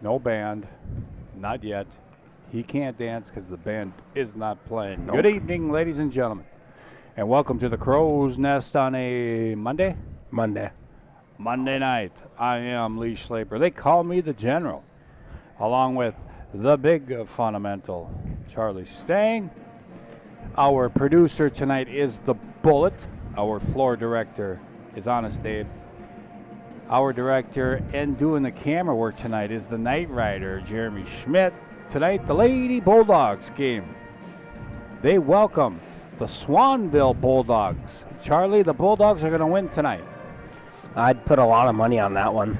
No band. Not yet. He can't dance because the band is not playing. Nope. Good evening, ladies and gentlemen. And welcome to the Crow's Nest on a Monday? Monday night. I am Lee Schlaper. They call me the General. Along with the big fundamental, Charlie Stang. Our producer tonight is the Bullet. Our floor director is Honest Dave. Our director and doing the camera work tonight is the Night Rider, Jeremy Schmidt. Tonight, the Lady Bulldogs game. They welcome the Swanville Bulldogs. Charlie, the Bulldogs are going to win tonight. I'd put a lot of money on that one.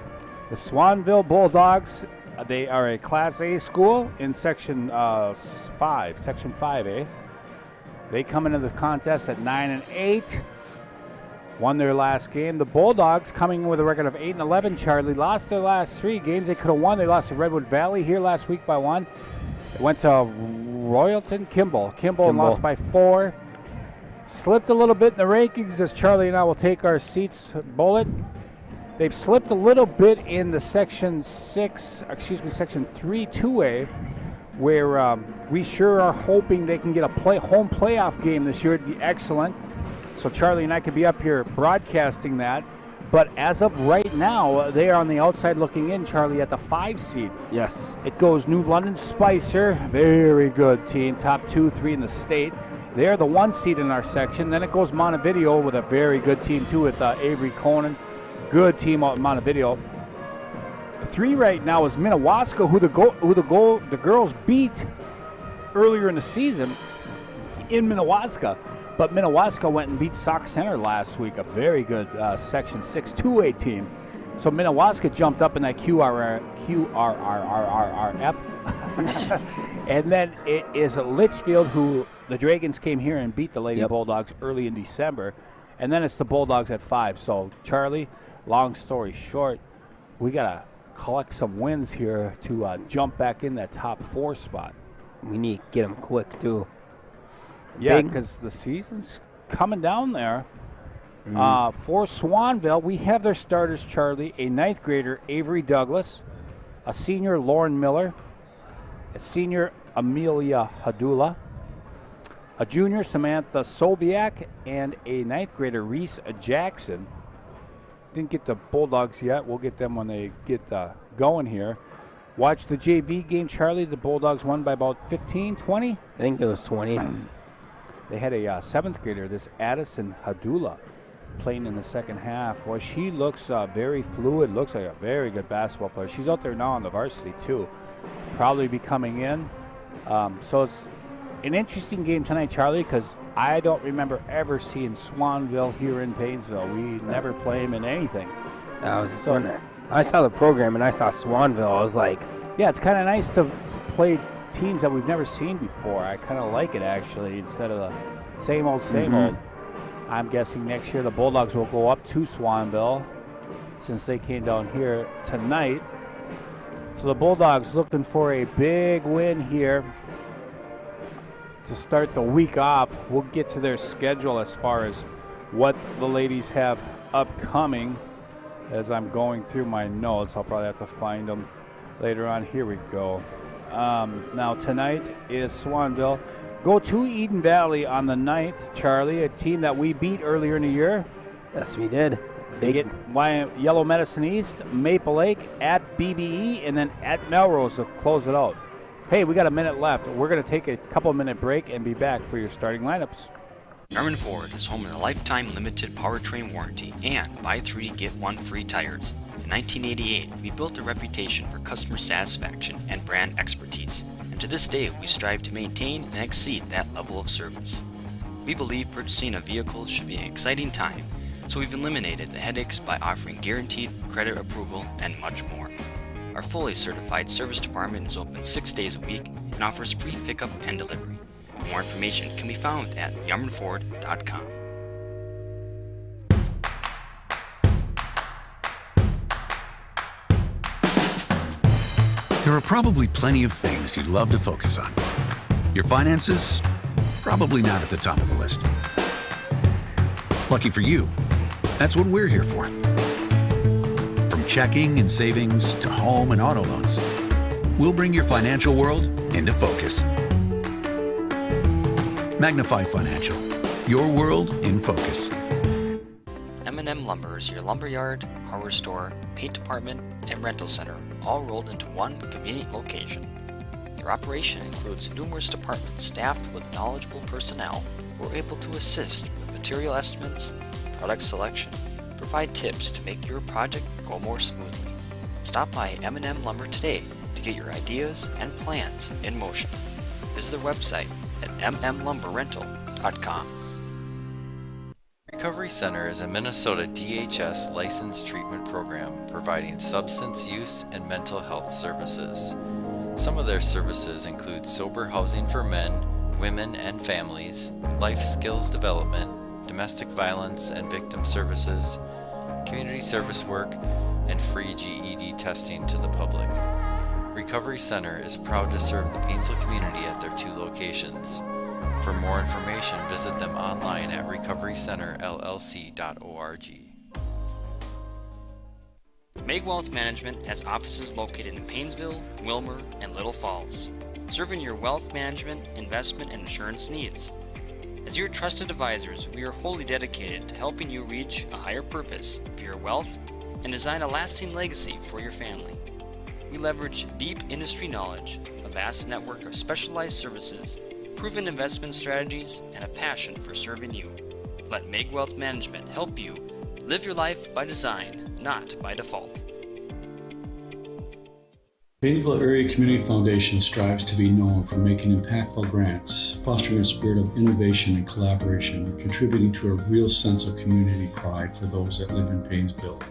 The Swanville Bulldogs, they are a Class A school in Section 5, Section 5A. They come into the contest at 9-8. Won their last game. The Bulldogs coming in with a record of 8-11. Charlie lost their last 3 games. They could have won. They lost to Redwood Valley here last week by 1. They went to Royalton Kimball and lost by 4. Slipped a little bit in the rankings as Charlie and I will take our seats. Bullet. They've slipped a little bit in the Section 3 2A, where we sure are hoping they can get a home playoff game this year. It'd be excellent. So Charlie and I could be up here broadcasting that. But as of right now, they are on the outside looking in, Charlie, at the 5 seed. Yes. It goes New London Spicer. Very good team. Top 2, 3 in the state. They're the 1 seed in our section. Then it goes Montevideo with a very good team, too, with Avery Conan. Good team out in Montevideo. 3 right now is Minnewaska, who the girls beat earlier in the season in Minnewaska. But Minnewaska went and beat Sauk Center last week, a very good Section 6 2A team. So Minnewaska jumped up in that QRRF. And then it is Litchfield, who the Dragons came here and beat the Lady Bulldogs early in December. And then it's the Bulldogs at 5. So, Charlie, long story short, we got to collect some wins here to jump back in that top 4 spot. We need to get them quick, too. Yeah, because the season's coming down there. For Swanville, we have their starters, Charlie, a 9th grader, Avery Douglas, a senior, Lauren Miller, a senior, Amelia Hadula, a junior, Samantha Sobiak, and a 9th grader, Reese Jackson. Didn't get the Bulldogs yet. We'll get them when they get going here. Watch the JV game, Charlie. The Bulldogs won by about 15, 20? I think it was 20. They had a 7th grader, this Addison Hadula, playing in the second half. Well, she looks very fluid, looks like a very good basketball player. She's out there now on the varsity, too. Probably be coming in. So it's an interesting game tonight, Charlie, because I don't remember ever seeing Swanville here in Paynesville. We never play them in anything. When I saw the program and I saw Swanville, I was like... Yeah, it's kind of nice to play teams that we've never seen before. I kind of like it, actually, instead of the same old. I'm guessing next year the Bulldogs will go up to Swanville since they came down here tonight. So the Bulldogs looking for a big win here to start the week off. We'll get to their schedule as far as what the ladies have upcoming. As I'm going through my notes, I'll probably have to find them later on. Here we go. Now tonight is Swanville. Go to Eden Valley on the 9th, Charlie, a team that we beat earlier in the year. Yes, we did. They get Yellow Medicine East, Maple Lake, at BBE, and then at Melrose to close it out. Hey, we got a minute left. We're going to take a couple-minute break and be back for your starting lineups. Yarmouth Ford is home of the lifetime limited powertrain warranty and buy 3 get 1 free tires. In 1988, we built a reputation for customer satisfaction and brand expertise, and to this day we strive to maintain and exceed that level of service. We believe purchasing a vehicle should be an exciting time, so we've eliminated the headaches by offering guaranteed credit approval and much more. Our fully certified service department is open 6 days a week and offers free pickup and delivery. More information can be found at yarmouthford.com. There are probably plenty of things you'd love to focus on. Your finances? Probably not at the top of the list. Lucky for you, that's what we're here for. From checking and savings to home and auto loans, we'll bring your financial world into focus. Magnify Financial, your world in focus. M&M Lumber is your lumberyard, hardware store, paint department, and rental center, all rolled into one convenient location. Their operation includes numerous departments staffed with knowledgeable personnel who are able to assist with material estimates, product selection, provide tips to make your project go more smoothly. Stop by M&M Lumber today to get your ideas and plans in motion. Visit their website at mmlumberrental.com. Recovery Center is a Minnesota DHS licensed treatment program providing substance use and mental health services. Some of their services include sober housing for men, women, and families, life skills development, domestic violence and victim services, community service work, and free GED testing to the public. Recovery Center is proud to serve the Paynesville community at their 2 locations. For more information, visit them online at recoverycenterllc.org. Meg Wealth Management has offices located in Paynesville, Wilmer, and Little Falls, serving your wealth management, investment, and insurance needs. As your trusted advisors, we are wholly dedicated to helping you reach a higher purpose for your wealth and design a lasting legacy for your family. We leverage deep industry knowledge, a vast network of specialized services, proven investment strategies, and a passion for serving you. Let Meg Wealth Management help you live your life by design, not by default. Paynesville Area Community Foundation strives to be known for making impactful grants, fostering a spirit of innovation and collaboration, and contributing to a real sense of community pride for those that live in Paynesville.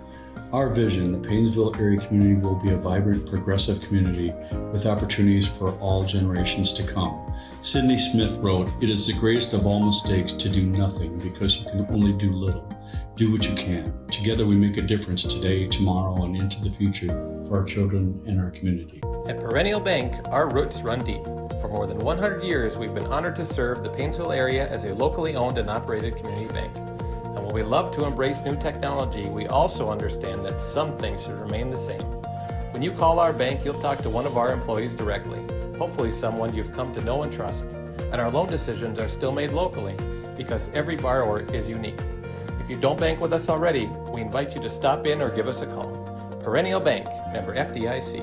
Our vision, the Paynesville area community will be a vibrant, progressive community with opportunities for all generations to come. Sidney Smith wrote, "It is the greatest of all mistakes to do nothing because you can only do little. Do what you can. Together we make a difference today, tomorrow, and into the future for our children and our community." At Perennial Bank, our roots run deep. For more than 100 years, we've been honored to serve the Paynesville area as a locally owned and operated community bank. And while we love to embrace new technology, we also understand that some things should remain the same. When you call our bank, you'll talk to one of our employees directly, hopefully someone you've come to know and trust. And our loan decisions are still made locally because every borrower is unique. If you don't bank with us already, we invite you to stop in or give us a call. Perennial Bank, member FDIC.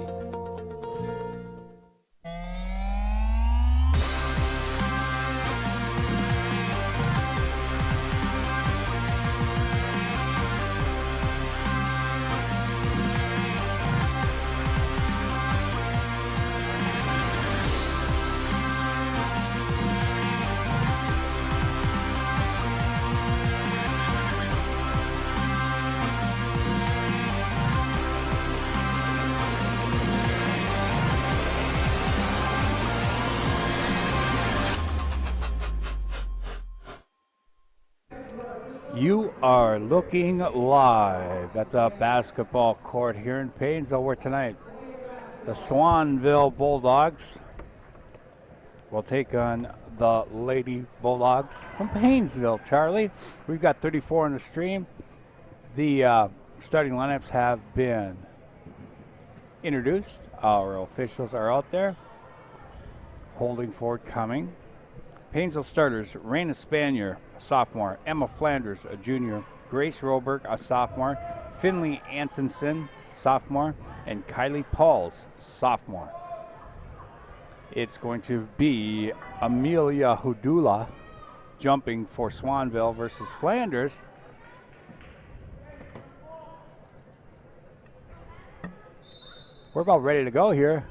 You are looking live at the basketball court here in Paynesville, where tonight the Swanville Bulldogs will take on the Lady Bulldogs from Paynesville. Charlie, we've got 34 on the stream. The starting lineups have been introduced. Our officials are out there. Holding forward coming. Paynesville starters: Raina Spanier, a sophomore; Emma Flanders, a junior; Grace Roberg, a sophomore; Finley Anfinson, sophomore; and Kylie Pauls, sophomore. It's going to be Amelia Hudula jumping for Swanville versus Flanders. We're about ready to go here.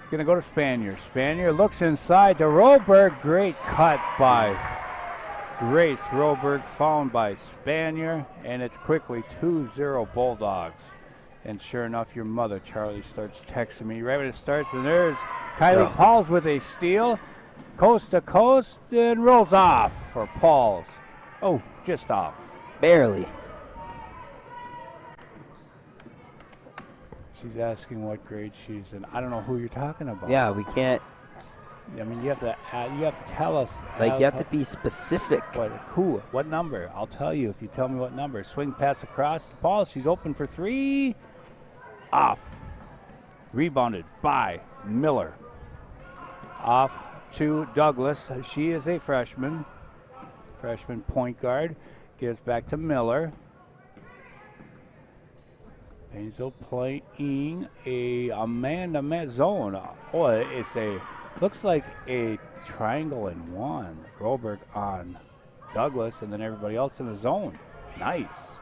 Going to go to Spanier. Spanier looks inside to Roberg. Great cut by Grace Roberg, found by Spanier, and it's quickly 2-0 Bulldogs. And sure enough, your mother, Charlie, starts texting me right when it starts, and there's Kylie Pauls with a steal, coast to coast, and rolls off for Pauls. Oh, just off. Barely. She's asking what grade she's in. I don't know who you're talking about. Yeah, we can't. I mean, you have to tell us. Like, you have to be specific. Who? What number? I'll tell you if you tell me what number. Swing pass across. Paul, she's open for three. Off. Rebounded by Miller. Off to Douglas. She is a freshman. Freshman point guard. Gives back to Miller. Paynesville playing a man-to-man zone. Oh, looks like a triangle in one. Broberg on Douglas, and then everybody else in the zone. Nice.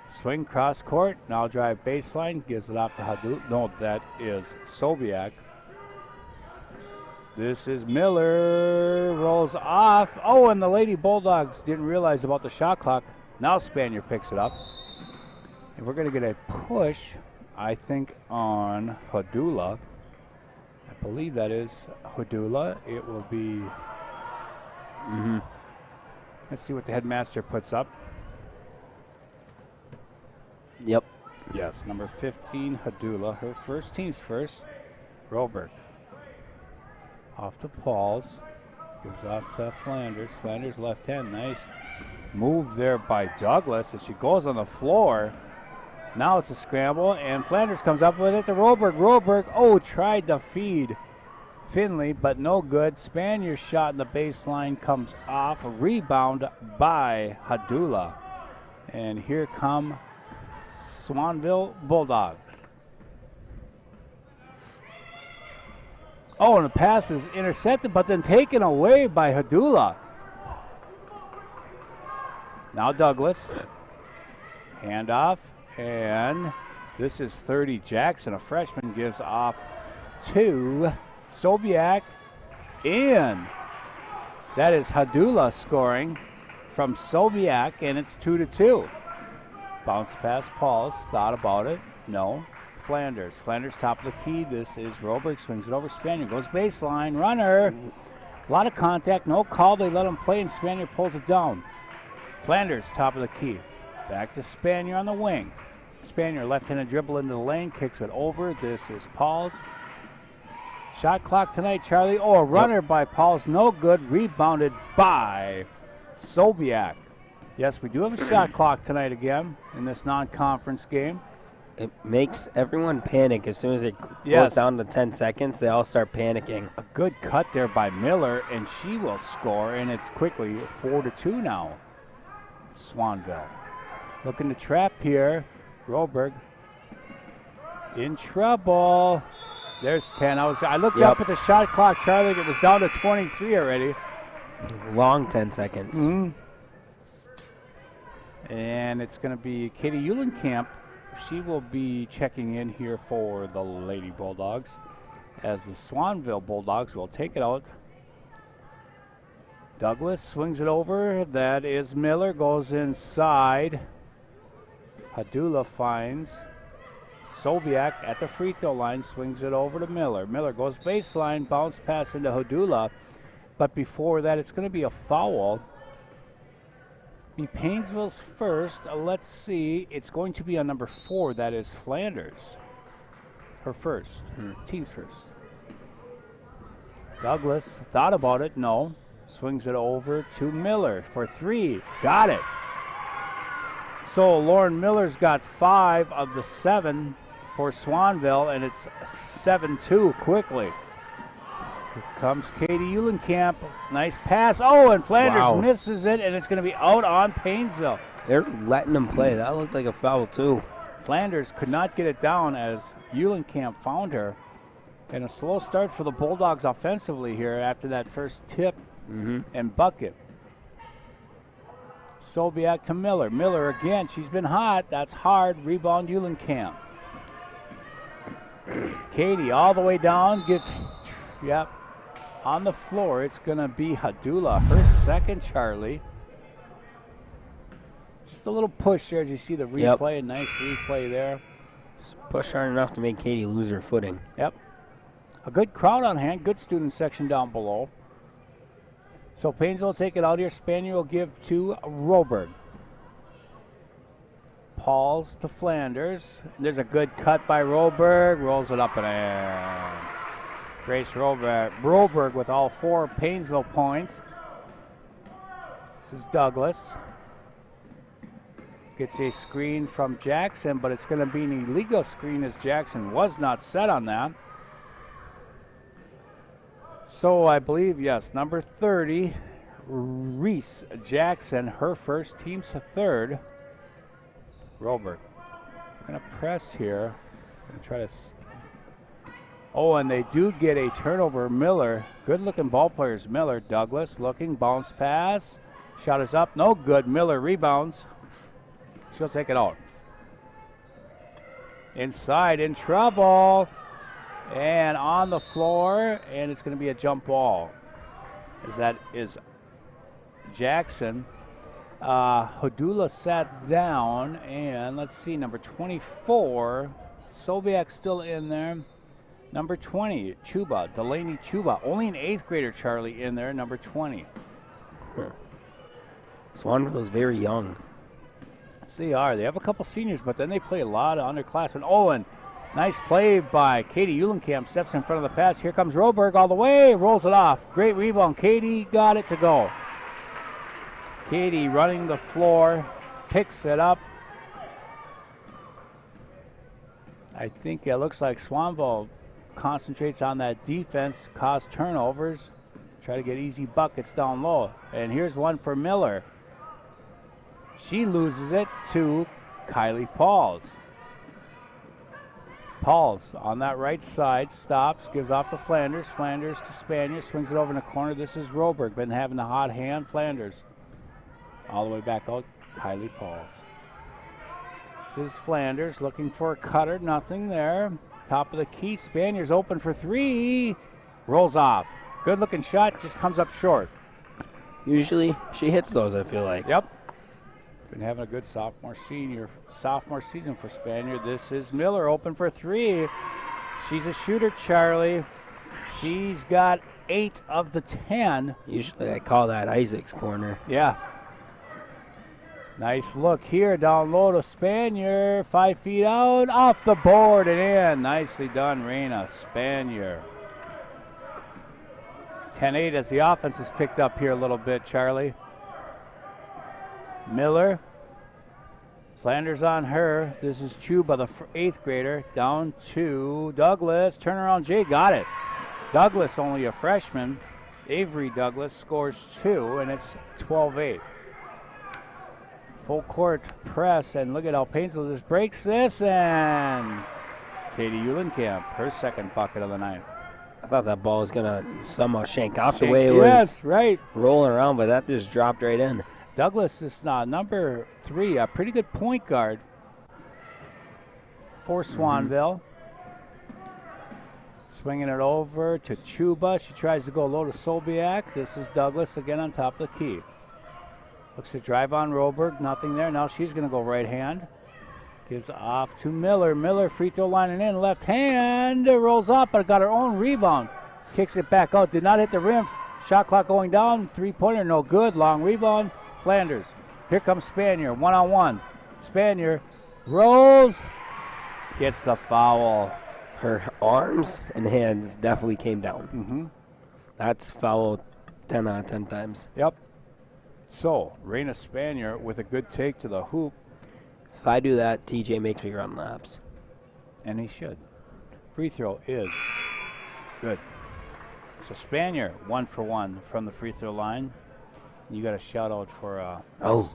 Swing cross court. Now drive baseline. Gives it off to Hadou. No, that is Sobiak. This is Miller. Rolls off. Oh, and the Lady Bulldogs didn't realize about the shot clock. Now Spanier picks it up. And we're going to get a push, I think, on Hadula. I believe that is Hadula. It will be... Let's see what the headmaster puts up. Yep. Yes, number 15, Hadula. Her first, team's first. Roberg. Off to Pauls. Gives off to Flanders. Flanders left hand. Nice move there by Douglas as she goes on the floor. Now it's a scramble, and Flanders comes up with it to Roberg. Roberg, tried to feed Finley, but no good. Spanier's shot in the baseline comes off. A rebound by Hadula. And here come Swanville Bulldogs. Oh, and the pass is intercepted, but then taken away by Hadula. Now Douglas. Handoff. And this is 30 Jackson, a freshman, gives off to Sobiak. In. That is Hadula scoring from Sobiak, and it's 2-2. Bounce pass, Pauls. Thought about it. No. Flanders. Flanders top of the key. This is Roberg. Swings it over. Spanier goes baseline. Runner. A lot of contact. No call. They let him play, and Spanier pulls it down. Flanders top of the key. Back to Spanier on the wing. Spanier left-handed dribble into the lane. Kicks it over. This is Pauls. Shot clock tonight, Charlie. Oh, a runner by Pauls. No good. Rebounded by Sobiak. Yes, we do have a shot clock tonight again in this non-conference game. It makes everyone panic as soon as it goes down to 10 seconds. They all start panicking. A good cut there by Miller, and she will score, and it's quickly 4-2 now. Swanville looking to trap here. Roberg in trouble. There's 10. I looked up at the shot clock, Charlie. It was down to 23 already. Long 10 seconds. And it's going to be Katie Eulenkamp. She will be checking in here for the Lady Bulldogs as the Swanville Bulldogs will take it out. Douglas swings it over. That is Miller. Goes inside. Hadula finds Sobiak at the free throw line. Swings it over to Miller. Miller goes baseline. Bounce pass into Hadula. But before that, it's going to be a foul. Be Paynesville's first. Let's see. It's going to be on number 4. That is Flanders. Her first. Team's first. Douglas thought about it. No. Swings it over to Miller for 3. Got it. So Lauren Miller's got 5 of the 7 for Swanville, and it's 7-2 quickly. Here comes Katie Eulenkamp. Nice pass. Oh, and Flanders misses it, and it's going to be out on Paynesville. They're letting them play. That looked like a foul, too. Flanders could not get it down as Eulenkamp found her. And a slow start for the Bulldogs offensively here after that first tip and bucket. Sobiak to Miller. Miller again. She's been hot. That's hard. Rebound Eulenkamp. Katie all the way down. Gets, on the floor. It's going to be Hadula. Her second, Charlie. Just a little push there as you see the replay. A nice replay there. Just push hard enough to make Katie lose her footing. Yep. A good crowd on hand. Good student section down below. So Paynesville will take it out here. Spanier will give to Roberg. Pauls to Flanders. There's a good cut by Roberg. Rolls it up in air. Grace Roberg with all 4 Paynesville points. This is Douglas. Gets a screen from Jackson, but it's going to be an illegal screen as Jackson was not set on that. So I believe, yes, number 30, Reese Jackson, her first, team's third. Robert. Going to press here. Going to try to. Oh, and they do get a turnover. Miller, good-looking ball players. Miller, Douglas looking, bounce pass. Shot is up, no good. Miller rebounds. She'll take it out. Inside, in trouble. And on the floor, and it's going to be a jump ball. As that is Jackson. Hodula sat down, and let's see, number 24, Sobiak still in there. Number 20, Chuba, Delaney Chuba. Only an 8th grader, Charlie, in there, number 20. Swanville is very young. Yes, they are. They have a couple seniors, but then they play a lot of underclassmen. Oh, and nice play by Katie Eulenkamp. Steps in front of the pass. Here comes Roberg all the way. Rolls it off. Great rebound. Katie got it to go. Katie running the floor. Picks it up. I think it looks like Swanville concentrates on that defense, cause turnovers, try to get easy buckets down low. And here's one for Miller. She loses it to Kylie Pauls. Pauls on that right side, stops, gives off to Flanders. Flanders to Spanier, swings it over in the corner. This is Roberg, been having the hot hand. Flanders all the way back out, Kylie Pauls. This is Flanders looking for a cutter, nothing there. Top of the key, Spanier's open for three. Rolls off. Good looking shot, just comes up short. Usually she hits those, I feel like. Yep. Been having a good sophomore season for Spanier. This is Miller open for three. She's a shooter, Charlie. She's got 8 of the 10. Usually I call that Isaac's corner. Yeah. Nice look here, down low to Spanier. 5 feet out, off the board and in. Nicely done, Raina Spanier. 10-8 as the offense is picked up here a little bit, Charlie. Miller. Flanders on her. This is Chuba, the 8th grader. Down to Douglas. Turnaround J got it. Douglas, only a freshman. Avery Douglas scores 2, and it's 12-8. Full court press, and look at how Paynesville just breaks this, and Katie Eulenkamp, her second bucket of the night. I thought that ball was going to somehow shank off the way it was right. rolling around, but that just dropped right in. Douglas is number 3, a pretty good point guard for Swanville. Swinging it over to Chuba. She tries to go low to Sobiak. This is Douglas again on top of the key. Looks to drive on Roberg, nothing there. Now she's going to go right hand. Gives off to Miller. Miller free throw line and in, left hand. Rolls up, but got her own rebound. Kicks it back out, did not hit the rim. Shot clock going down, 3-pointer, no good. Long rebound, Flanders. Here comes Spanier, one-on-one. Spanier rolls, gets the foul. Her arms and hands definitely came down. Mm-hmm. That's foul 10 out of 10 times. Yep. So, Raina Spanier with a good take to the hoop. If I do that, TJ makes me run laps. And he should. Free throw is good. So Spanier, 1 for 1 from the free throw line. You got a shout out for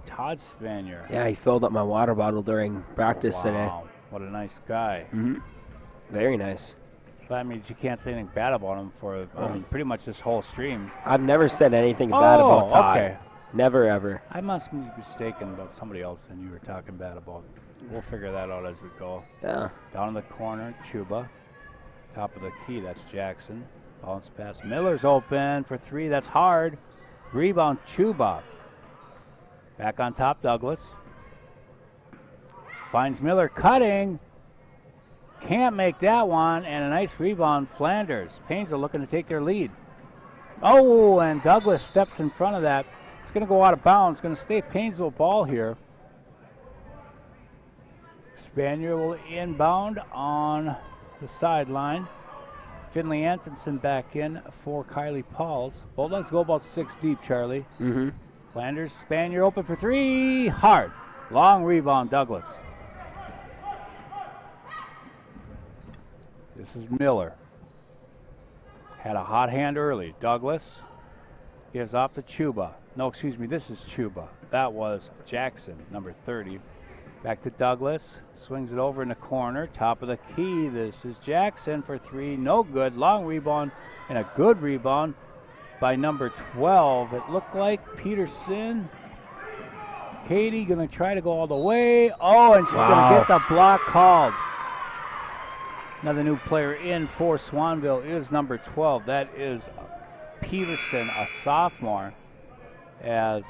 Todd Spanier. Yeah, he filled up my water bottle during practice today. Wow, what a nice guy. Mm-hmm. Very nice. So that means you can't say anything bad about him for pretty much this whole stream. I've never said anything bad about Todd. Okay. Never, ever. I must be mistaken about somebody else than you were talking bad about. We'll figure that out as we go. Yeah. Down in the corner, Chuba. Top of the key, that's Jackson. Bounce pass. Miller's open for 3. That's hard. Rebound, Chuba. Back on top, Douglas. Finds Miller cutting. Can't make that one. And a nice rebound, Flanders. Paynesville looking to take their lead. Oh, and Douglas steps in front of that. It's going to go out of bounds. It's going to stay Paynesville ball here. Spanier will inbound on the sideline. Finley Anfinson back in for Kylie Pauls. Bulldogs go about 6 deep, Charlie. Mm-hmm. Flanders, Spanier open for 3. Hard. Long rebound, Douglas. This is Miller. Had a hot hand early. Douglas gives off to Chuba. No, excuse me, this is Chuba. That was Jackson, number 30. Back to Douglas. Swings it over in the corner. Top of the key. This is Jackson for 3. No good. Long rebound and a good rebound by number 12. It looked like Peterson. Katie going to try to go all the way. Oh, and she's going to get the block called. Another new player in for Swanville is number 12. That is Peterson, a sophomore. As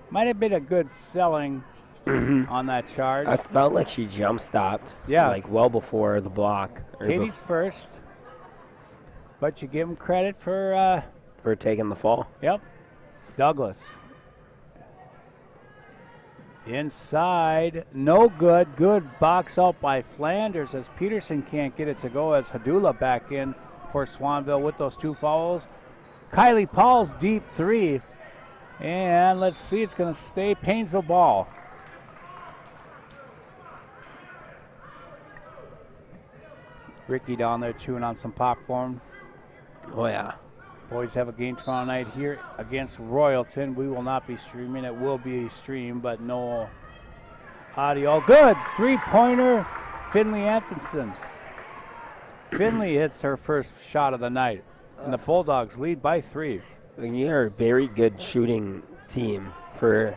might have been a good selling on that charge. I felt like she jump stopped. Yeah. Like well before the block. Katie's first. But you give him credit for taking the fall. Yep. Douglas. Inside. No good. Good box out by Flanders as Peterson can't get it to go as Hadula back in for Swanville with those 2 fouls. Kylie Paul's deep 3. And let's see, it's going to stay Paynesville ball. Ricky down there chewing on some popcorn. Oh, yeah. Boys have a game tomorrow night here against Royalton. We will not be streaming. It will be streamed, but no audio. Good. 3-pointer, Finley Atkinson. Finley hits her first shot of the night, and the Bulldogs lead by 3. You're a very good shooting team for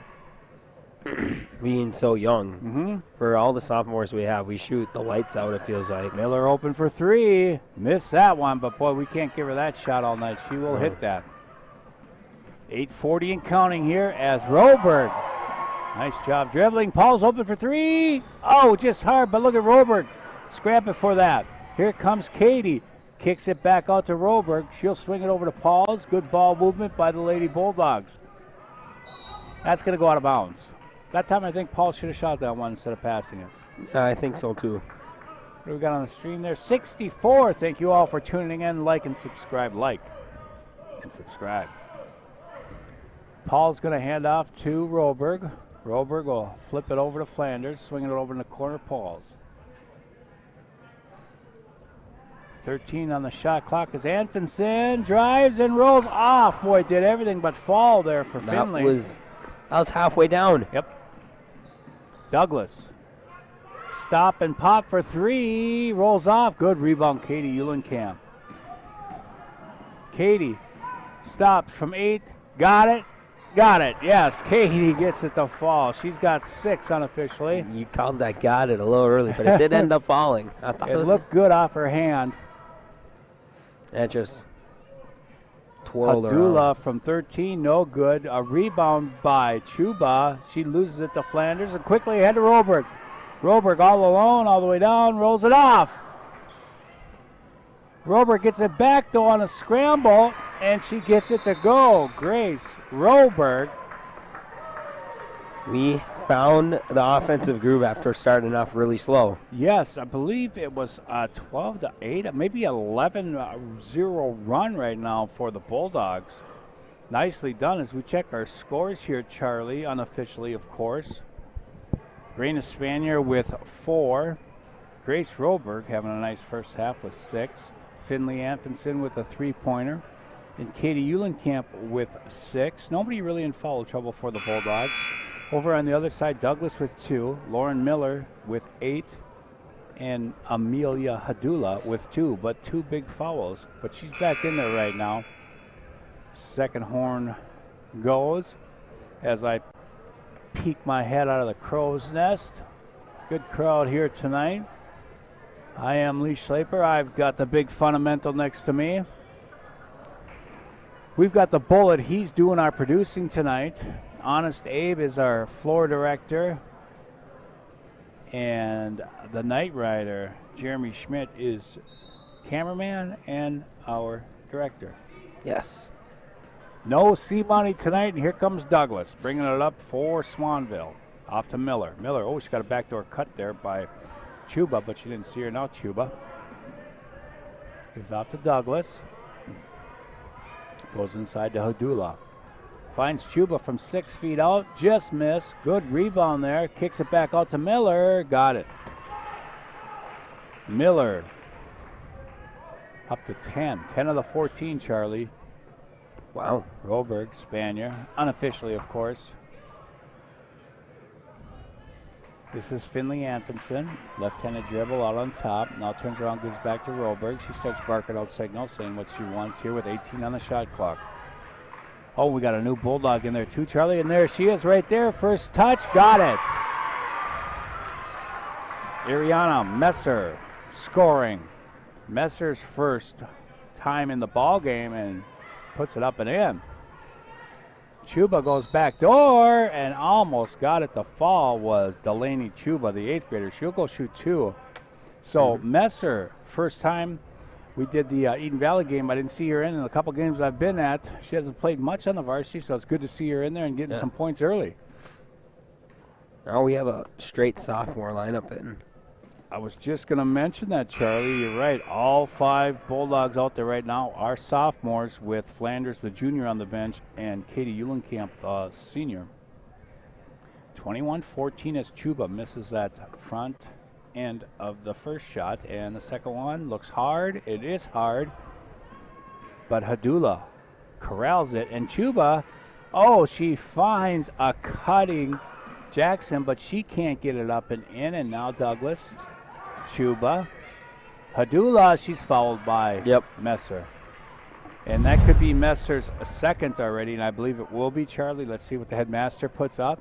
being so young. For all the sophomores we have, we shoot the lights out, it feels like. Miller open for 3. Missed that one, but boy, we can't give her that shot all night. She will hit that. 8:40 and counting here as Roberg. Nice job dribbling. Paul's open for 3. Oh, just hard, but look at Roberg. Scrapping for that. Here comes Katie. Kicks it back out to Roberg. She'll swing it over to Pauls. Good ball movement by the Lady Bulldogs. That's going to go out of bounds. That time I think Paul should have shot that one instead of passing it. Yeah, I think so too. What do we got on the stream there? 64. Thank you all for tuning in. Like and subscribe. Like and subscribe. Paul's going to hand off to Roberg. Roberg will flip it over to Flanders. Swinging it over in the corner. Pauls. 13 on the shot clock as Anfinson drives and rolls off. Boy, did everything but fall there for Finley. That was halfway down. Yep. Douglas. Stop and pop for 3. Rolls off. Good rebound, Katie Eulenkamp. Katie stops from 8. Got it. Got it. Yes, Katie gets it to fall. She's got 6 unofficially. You called that got it a little early, but it did end up falling. I thought it looked good off her hand. That just twirled Hadula around. from 13, no good. A rebound by Chuba. She loses it to Flanders and quickly ahead to Roberg. Roberg all alone, all the way down, rolls it off. Roberg gets it back though on a scramble, and she gets it to go. Grace Roberg. We found the offensive groove after starting off really slow. Yes, I believe it was 12-8, maybe 11-0 run right now for the Bulldogs. Nicely done as we check our scores here, Charlie, unofficially, of course. Raina Spanier with 4. Grace Roberg having a nice first half with 6. Finley Anfinson with a 3-pointer. And Katie Eulenkamp with 6. Nobody really in foul trouble for the Bulldogs. Over on the other side, Douglas with 2. Lauren Miller with 8. And Amelia Hadula with 2. But 2 big fouls. But she's back in there right now. Second horn goes as I peek my head out of the crow's nest. Good crowd here tonight. I am Lee Schlaper. I've got the big fundamental next to me. We've got the Bullet. He's doing our producing tonight. Honest Abe is our floor director. And the Night Rider, Jeremy Schmidt, is cameraman and our director. Yes. No C-Money tonight, and here comes Douglas, bringing it up for Swanville. Off to Miller. Miller, oh, she got a backdoor cut there by Chuba, but she didn't see her now, Chuba. Gives off to Douglas. Goes inside to Hadula. Finds Chuba from 6 feet out. Just missed. Good rebound there. Kicks it back out to Miller. Got it. Miller up to 10. 10 of the 14, Charlie. Wow. Roberg, Spanier. Unofficially, of course. This is Finley Anfinson. Left-handed dribble out on top. Now turns around, gives back to Roberg. She starts barking out signals, saying what she wants here with 18 on the shot clock. Oh, we got a new Bulldog in there too, Charlie. And there she is right there. First touch. Got it. Ariana Messer scoring. Messer's first time in the ball game and puts it up and in. Chuba goes back door and almost got it to fall was Delaney Chuba, the 8th grader. She'll go shoot 2. So Messer, first time we did the Eden Valley game. I didn't see her in a couple games I've been at. She hasn't played much on the varsity, so it's good to see her in there and getting some points early. Now we have a straight sophomore lineup in. I was just going to mention that, Charlie. You're right. All 5 Bulldogs out there right now are sophomores with Flanders, the junior, on the bench, and Katie Eulenkamp, the senior. 21-14 as Chuba misses that front end of the first shot, and the second one looks hard. It is hard, but Hadula corrals it, and Chuba, she finds a cutting Jackson, but she can't get it up and in, and now Douglas. Chuba. Hadula, she's fouled by Messer. And that could be Messer's second already, and I believe it will be, Charlie. Let's see what the headmaster puts up.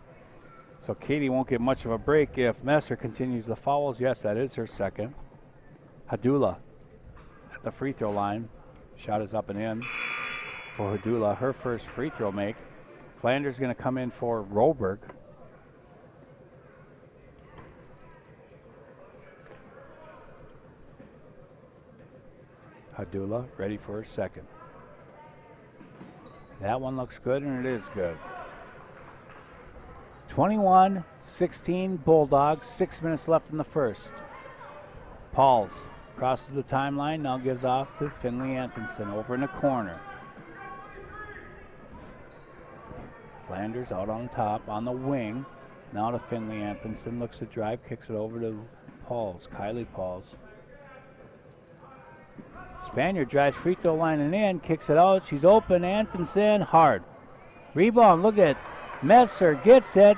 So Katie won't get much of a break if Messer continues the fouls. Yes, that is her second. Hadula at the free throw line. Shot is up and in for Hadula. Her first free throw make. Flanders going to come in for Roberg. Hadula ready for her second. That one looks good, and it is good. 21-16 Bulldogs, 6 minutes left in the first. Pauls crosses the timeline, now gives off to Finley Anfinson over in the corner. Flanders out on top on the wing. Now to Finley Anfinson, looks to drive, kicks it over to Pauls, Kylie Pauls. Spaniard drives free throw line and in, kicks it out. She's open. Anfinson hard. Rebound. Look at Messer gets it,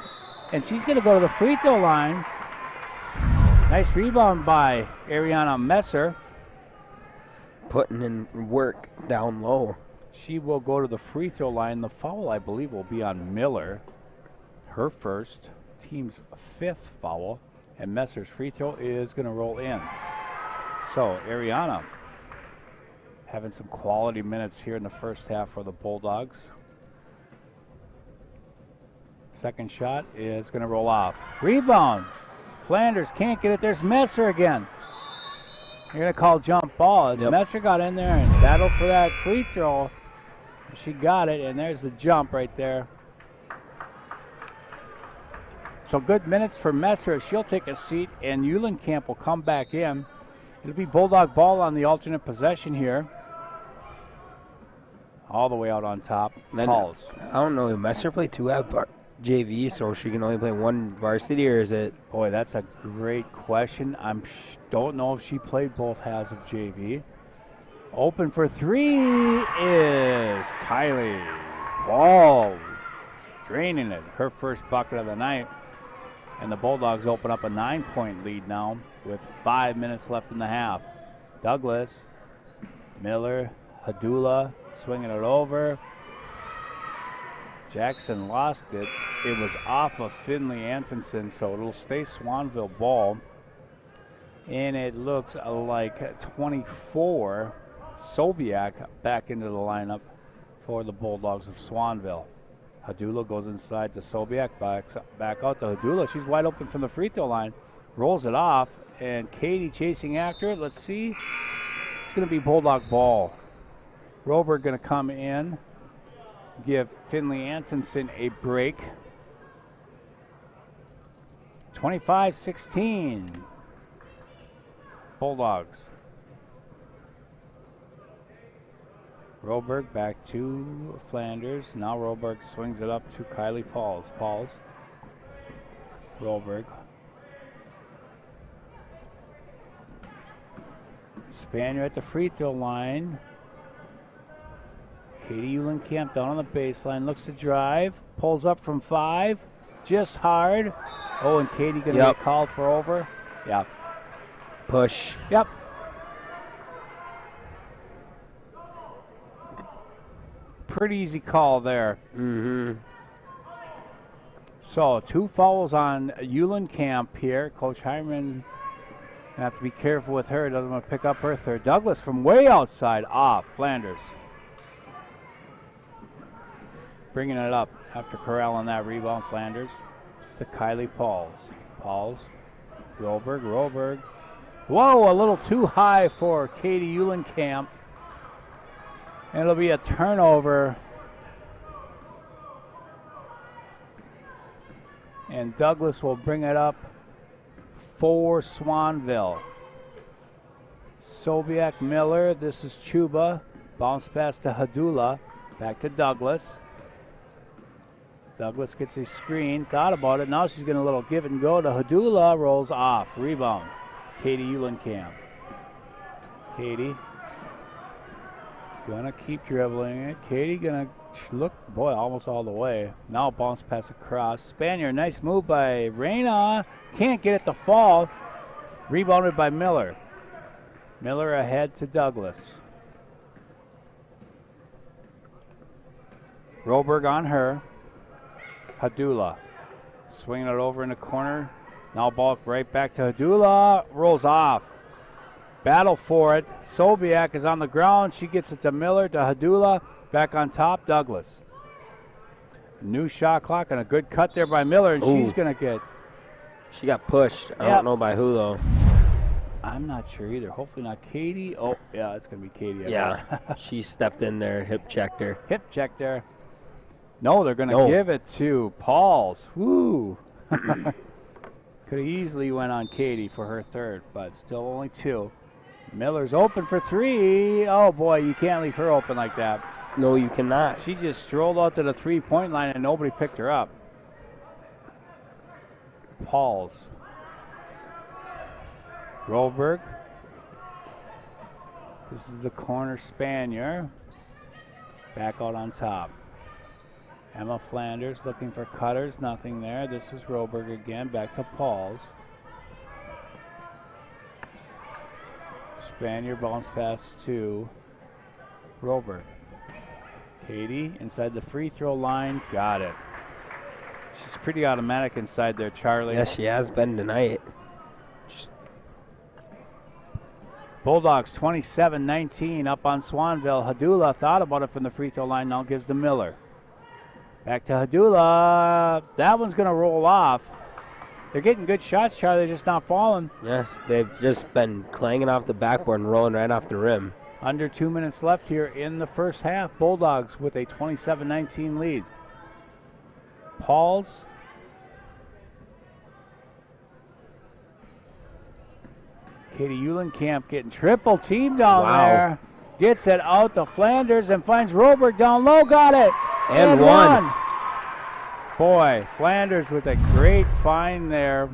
and she's going to go to the free throw line. Nice rebound by Ariana Messer. Putting in work down low. She will go to the free throw line. The foul, I believe, will be on Miller. Her first, team's 5th foul, and Messer's free throw is going to roll in. So Ariana having some quality minutes here in the first half for the Bulldogs. Second shot is going to roll off. Rebound. Flanders can't get it. There's Messer again. You're going to call jump ball. As Messer got in there and battled for that free throw. She got it, and there's the jump right there. So good minutes for Messer. She'll take a seat, and Eulenkamp will come back in. It'll be Bulldog ball on the alternate possession here. All the way out on top. Pauls. I don't know. Messer played 2 at JV, so she can only play 1 varsity, or is it? Boy, that's a great question. I don't know if she played both halves of JV. Open for 3 is Kylie. Ball draining it. Her first bucket of the night. And the Bulldogs open up a 9-point lead now with 5 minutes left in the half. Douglas, Miller, Hadula swinging it over. Jackson lost it. It was off of Finley Anfinson, so it'll stay Swanville ball. And it looks like 24, Sobiak back into the lineup for the Bulldogs of Swanville. Hadula goes inside to Sobiak, back out to Hadula. She's wide open from the free throw line, rolls it off, and Katie chasing after it. Let's see. It's going to be Bulldog ball. Roberg going to come in, give Finley Anfinson a break. 25-16. Bulldogs. Roberg back to Flanders. Now Roberg swings it up to Kylie Pauls. Pauls. Roberg. Spanier at the free throw line. Katie Eulenkamp down on the baseline. Looks to drive. Pulls up from 5. Just hard. Oh, and Katie going to get called for over. Yep. Push. Yep. Pretty easy call there. Mm-hmm. So 2 fouls on Eulenkamp here. Coach Hyman have to be careful with her. Doesn't want to pick up her third. Douglas from way outside off. Flanders. Bringing it up after Corral on that rebound. Flanders to Kylie Pauls. Pauls. Roberg. Whoa, a little too high for Katie Eulenkamp. And it'll be a turnover. And Douglas will bring it up for Swanville. Sobiak Miller, this is Chuba. Bounce pass to Hadula. Back to Douglas. Douglas gets a screen, thought about it. Now she's going to little give and go to Hadula. Rolls off. Rebound. Katie Eulenkamp. Katie. Gonna keep dribbling it. Katie gonna look, boy, almost all the way. Now bounce pass across. Spaniard, nice move by Reyna. Can't get it to fall. Rebounded by Miller. Miller ahead to Douglas. Roberg on her. Hadula. Swinging it over in the corner. Now ball right back to Hadula. Rolls off. Battle for it. Sobiak is on the ground. She gets it to Miller, to Hadula. Back on top, Douglas. New shot clock and a good cut there by Miller, and she's going to get... She got pushed. I don't know by who, though. I'm not sure either. Hopefully not Katie. Oh, yeah, it's going to be Katie. Yeah, she stepped in there, hip checked her. Hip checked her. No, they're going to give it to Pauls. Woo. Could have easily went on Katie for her third, but still only 2. Miller's open for 3. Oh, boy, you can't leave her open like that. No, you cannot. She just strolled out to the 3-point line, and nobody picked her up. Pauls. Roberg. This is the corner Spanier. Back out on top. Emma Flanders looking for cutters. Nothing there. This is Roberg again. Back to Pauls. Spaniard bounce pass to Roberg. Katie inside the free throw line. Got it. She's pretty automatic inside there, Charlie. Yes, she has been tonight. Bulldogs 27-19 up on Swanville. Hadula thought about it from the free throw line. Now gives to Miller. Back to Hadula. That one's going to roll off. They're getting good shots, Charlie. They're just not falling. Yes, they've just been clanging off the backboard and rolling right off the rim. Under 2 minutes left here in the first half. Bulldogs with a 27-19 lead. Pauls. Katie Eulenkamp getting triple teamed down there. Gets it out to Flanders and finds Roberg down low. Got it. And one. Boy, Flanders with a great find there.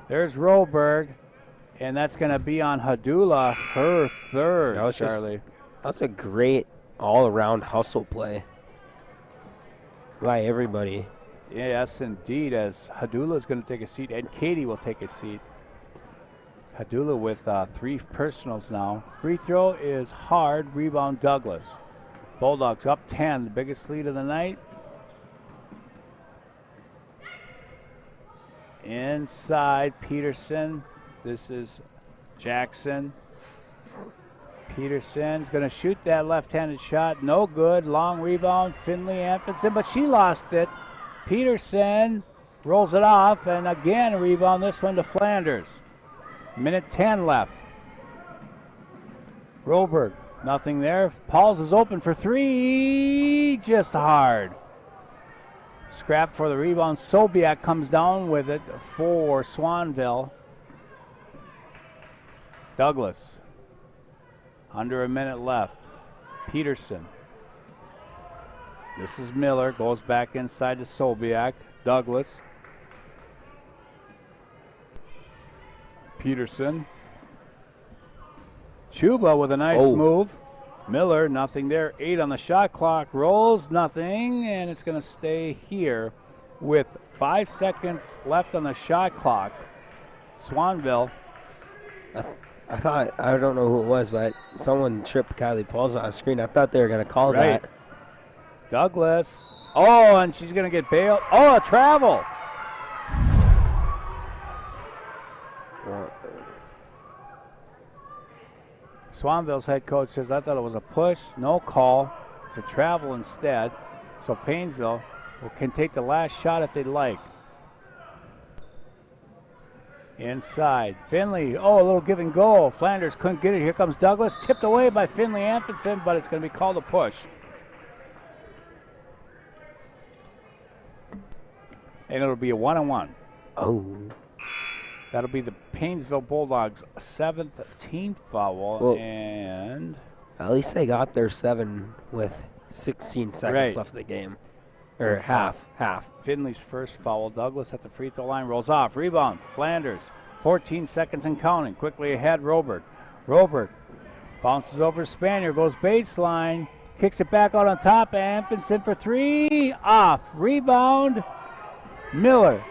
There's Roberg, and that's going to be on Hadula, her third, that was Charlie. That's a great all-around hustle play by everybody. Yes, indeed, as Hadula is going to take a seat, and Katie will take a seat. Hadula with 3 personals now. Free throw is hard. Rebound, Douglas. Bulldogs up 10, the biggest lead of the night. Inside, Peterson. This is Jackson. Peterson's going to shoot that left-handed shot. No good. Long rebound. Finley Anfinson, but she lost it. Peterson rolls it off, and again a rebound. This one to Flanders. Minute 10 left. Roberg, nothing there. Pauls is open for 3. Just hard. Scrap for the rebound. Sobiak comes down with it for Swanville. Douglas. Under a minute left. Peterson. This is Miller. Goes back inside to Sobiak. Douglas. Peterson. Chuba with a nice move. Miller, nothing there. 8 on the shot clock. Rolls, nothing. And it's going to stay here with 5 seconds left on the shot clock. Swanville. I thought, I don't know who it was, but someone tripped Kylie Pauls on the screen. I thought they were going to call that. Douglas. Oh, and she's going to get bailed. Oh, a travel. Swanville's head coach says, I thought it was a push, no call. It's a travel instead. So Paynesville can take the last shot if they'd like. Inside. Finley, a little give and go. Flanders couldn't get it. Here comes Douglas. Tipped away by Finley Anfinson, but it's going to be called a push. And it'll be a 1-on-1. Oh. That'll be the Paynesville Bulldogs' 7th team foul. And at least they got their 7 with 16 seconds left of the game. Or half. Finley's first foul. Douglas at the free throw line rolls off. Rebound. Flanders. 14 seconds and counting. Quickly ahead, Robert. Robert bounces over Spanier. Goes baseline. Kicks it back out on top. Anfinson for 3. Off. Rebound. Miller.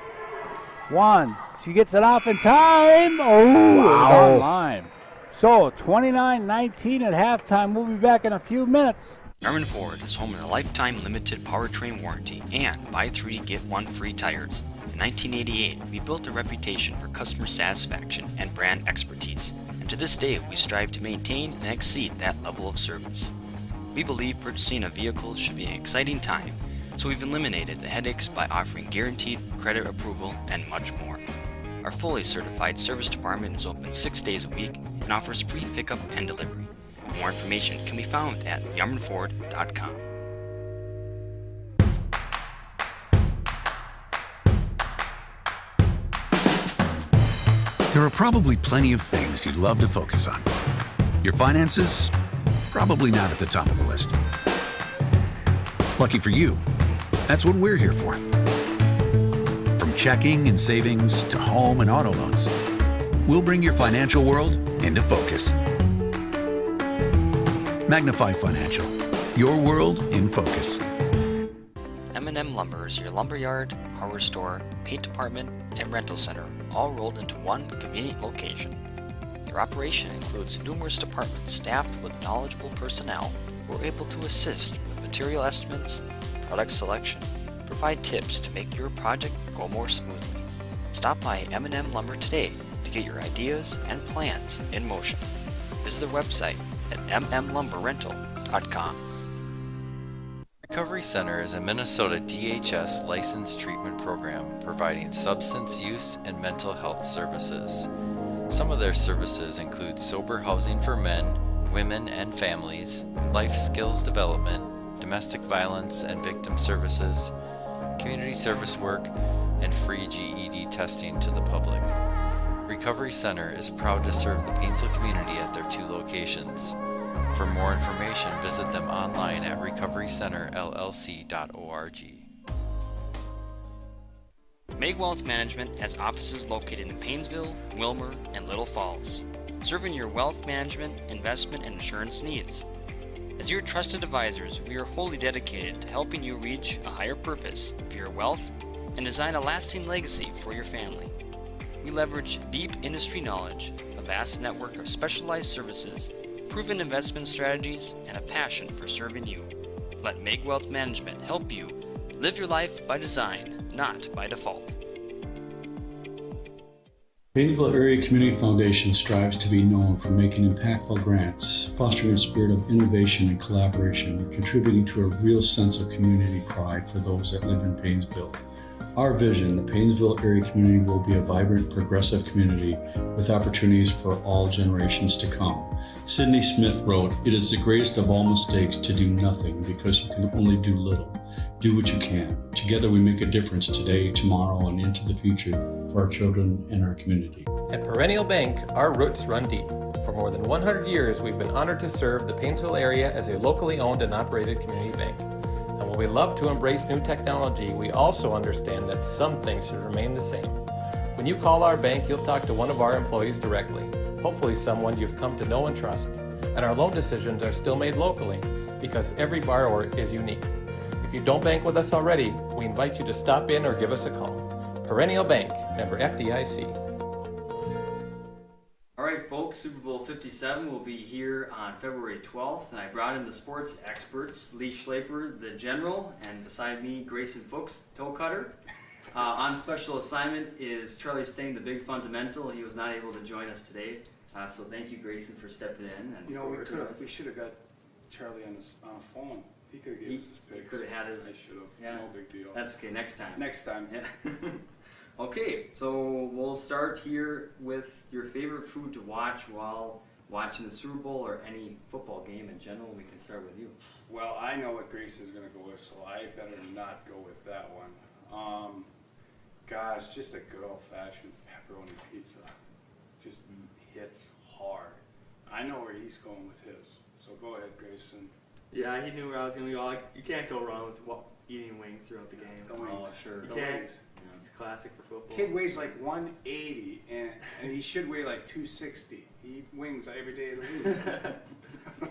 1. She gets it off in time. Oh, wow. It's online. So 29-19 at halftime. We'll be back in a few minutes. Armin Ford is home to a lifetime limited powertrain warranty and buy 3 get 1 free tires. In 1988, we built a reputation for customer satisfaction and brand expertise, and to this day we strive to maintain and exceed that level of service. We believe purchasing a vehicle should be an exciting time, so we've eliminated the headaches by offering guaranteed credit approval and much more. Our fully certified service department is open 6 days a week and offers free pickup and delivery. More information can be found at yarmanford.com. There are probably plenty of things you'd love to focus on. Your finances? Probably not at the top of the list. Lucky for you, that's what we're here for. From checking and savings to home and auto loans, we'll bring your financial world into focus. Magnify Financial, your world in focus. M&M Lumber is your lumberyard, hardware store, paint department, and rental center, all rolled into one convenient location. Their operation includes numerous departments staffed with knowledgeable personnel who are able to assist with material estimates, product selection, provide tips to make your project go more smoothly. Stop by M&M Lumber today to get your ideas and plans in motion. Visit their website at mmlumberrental.com. Recovery Center is a Minnesota DHS licensed treatment program providing substance use and mental health services. Some of their services include sober housing for men, women, and families, life skills development, domestic violence and victim services, community service work, and free GED testing to the public. Recovery Center is proud to serve the Paynesville community at their 2 locations. For more information, visit them online at recoverycenterllc.org. Meg Wealth Management has offices located in Paynesville, Wilmer, and Little Falls, serving your wealth management, investment, and insurance needs. As your trusted advisors, we are wholly dedicated to helping you reach a higher purpose for your wealth and design a lasting legacy for your family. We leverage deep industry knowledge, a vast network of specialized services, proven investment strategies, and a passion for serving you. Let Meg Wealth Management help you live your life by design, not by default. Paynesville Area Community Foundation strives to be known for making impactful grants, fostering a spirit of innovation and collaboration, and contributing to a real sense of community pride for those that live in Paynesville. Our vision, the Paynesville area community will be a vibrant, progressive community with opportunities for all generations to come. Sidney Smith wrote, "It is the greatest of all mistakes to do nothing because you can only do little. Do what you can. Together we make a difference today, tomorrow, and into the future for our children and our community." At Perennial Bank, our roots run deep. For more than 100 years, we've been honored to serve the Paynesville area as a locally owned and operated community bank. And while we love to embrace new technology, we also understand that some things should remain the same. When you call our bank, you'll talk to one of our employees directly, hopefully someone you've come to know and trust. And our loan decisions are still made locally because every borrower is unique. If you don't bank with us already, we invite you to stop in or give us a call. Perennial Bank, member FDIC. All right, folks, Super Bowl 57 will be here on February 12th, and I brought in the sports experts, Lee Schlaper, the general, and beside me, Grayson Fuchs, toe cutter. On special assignment is Charlie Sting, the big fundamental. He was not able to join us today, so thank you, Grayson, for stepping in. And we should have got Charlie on a phone. He could have given us his picks. He could have had his. I should have. Yeah, no big deal. That's okay. Next time. Next time. Yeah. Okay, so we'll start here with your favorite food to watch while watching the Super Bowl or any football game in general. We can start with you. Well, I know what Grayson's going to go with, so I better not go with that one. Gosh, just a good old-fashioned pepperoni pizza. Just hits hard. I know where he's going with his, so go ahead, Grayson. Yeah, he knew where I was going to go. You can't go wrong with eating wings throughout the game. The wings. Oh, sure. You The can't. wings. It's classic for football. Kid weighs like 180, and he should weigh like 260. He eats wings every day of the week.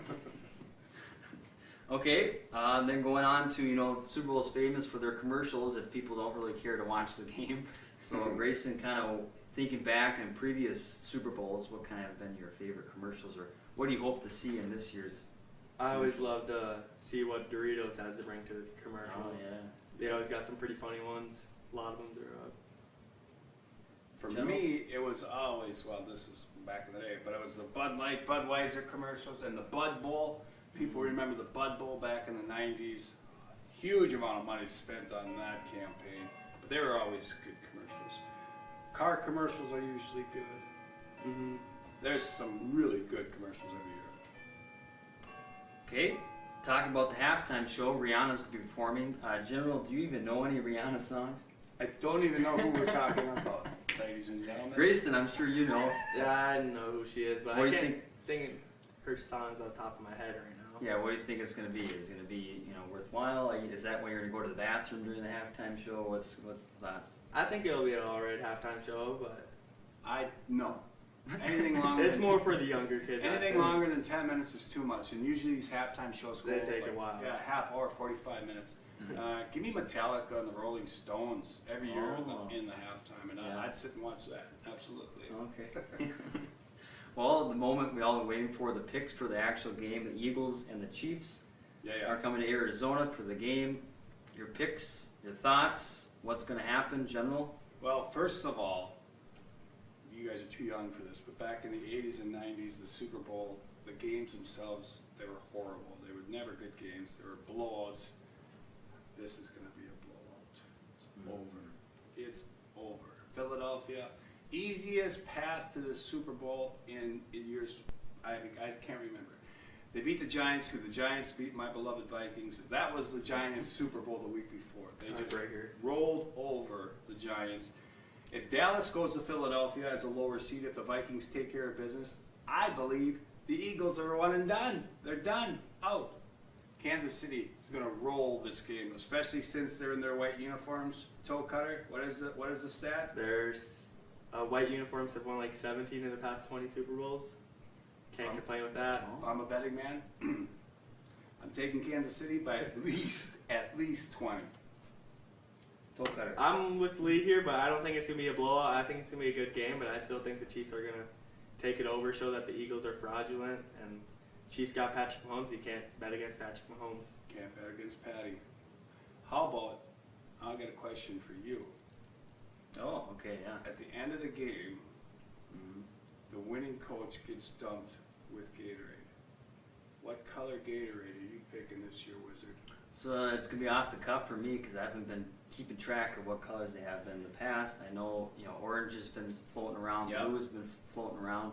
Okay, then going on to, Super Bowl is famous for their commercials if people don't really care to watch the game. So Grayson, kind of thinking back on previous Super Bowls, what kind of have been your favorite commercials, or what do you hope to see in this year's? I always love to see what Doritos has to bring to the commercials. Oh, yeah. They always got some pretty funny ones. A lot of them are. For me, it was always, well, this is back in the day, but it was the Bud Light, Budweiser commercials and the Bud Bowl. People remember the Bud Bowl back in the 90s. Huge amount of money spent on that campaign, but they were always good commercials. Car commercials are usually good. There's some really good commercials every year. Okay, talking about the halftime show, Rihanna's going to be performing. General, do you even know any Rihanna songs? I don't even know who we're talking about, ladies and gentlemen. Grayson, I'm sure you know. Yeah, I don't know who she is, but What I do you can't think her songs on top of my head right now. Yeah, what do you think it's going to be? Is it going to be, worthwhile? Is that when you're going to go to the bathroom during the halftime show? What's the thoughts? I think it'll be an alright halftime show, but No. Anything longer it's than, more for the younger kids. anything longer than 10 minutes is too much, and usually these halftime shows go They take like, a while. Yeah, half hour, 45 minutes. Give me Metallica and the Rolling Stones every year in the halftime, and Yeah. I'd sit and watch that. Absolutely. Okay. Well, the moment we all been waiting for, the picks for the actual game, the Eagles and the Chiefs are coming to Arizona for the game. Your picks, your thoughts, what's going to happen, General? Well, first of all, you guys are too young for this, but back in the 80s and 90s, the Super Bowl, the games themselves, they were horrible. They were never good games. They were blowouts. This is going to be a blowout. It's over. It's over. Philadelphia, easiest path to the Super Bowl in years, I can't remember. They beat the Giants, who the Giants beat my beloved Vikings. That was the Giants Super Bowl the week before. They just rolled over the Giants. If Dallas goes to Philadelphia as a lower seed, if the Vikings take care of business, I believe the Eagles are one and done. They're done. Out. Kansas City is going to roll this game, especially since they're in their white uniforms. Toe cutter, what is the stat? There's white uniforms have won like 17 in the past 20 Super Bowls. Can't complain with that. I'm a betting man. I'm taking Kansas City by at least 20. Toe cutter. I'm with Lee here, but I don't think it's going to be a blowout. I think it's going to be a good game, but I still think the Chiefs are going to take it over, show that the Eagles are fraudulent, and Chiefs got Patrick Mahomes. You can't bet against Patrick Mahomes. Can't bet against Patty. How about, I'll get a question for you. Oh, okay, yeah. At the end of the game, the winning coach gets dumped with Gatorade. What color Gatorade are you picking this year, Wizard? So it's going to be off the cuff for me because I haven't been keeping track of what colors they have been in the past. I know, orange has been floating around, blue has been floating around.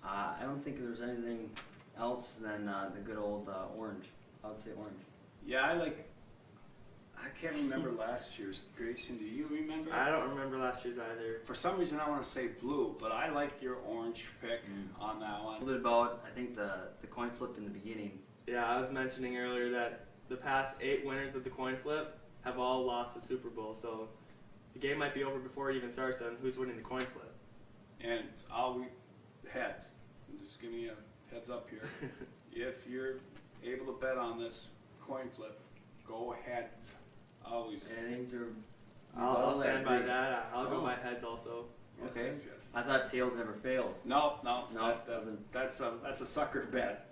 I don't think there's anything else than the good old orange. I would say orange. Yeah, I can't remember last year's. Grayson, do you remember? I don't remember last year's either. For some reason, I want to say blue, but I like your orange pick on that A one. little bit about, I think, the coin flip in the beginning. Yeah, I was mentioning earlier that the past 8 winners of the coin flip have all lost the Super Bowl. So the game might be over before it even starts on who's winning the coin flip. And it's always heads. I'm just giving you a heads up here. If you're able to bet on this coin flip, go heads. Always. Anything to... I'll stand by that. I'll go by heads also. Yes, Okay. yes, yes. I thought tails never fails. No, it doesn't. That's a sucker bet.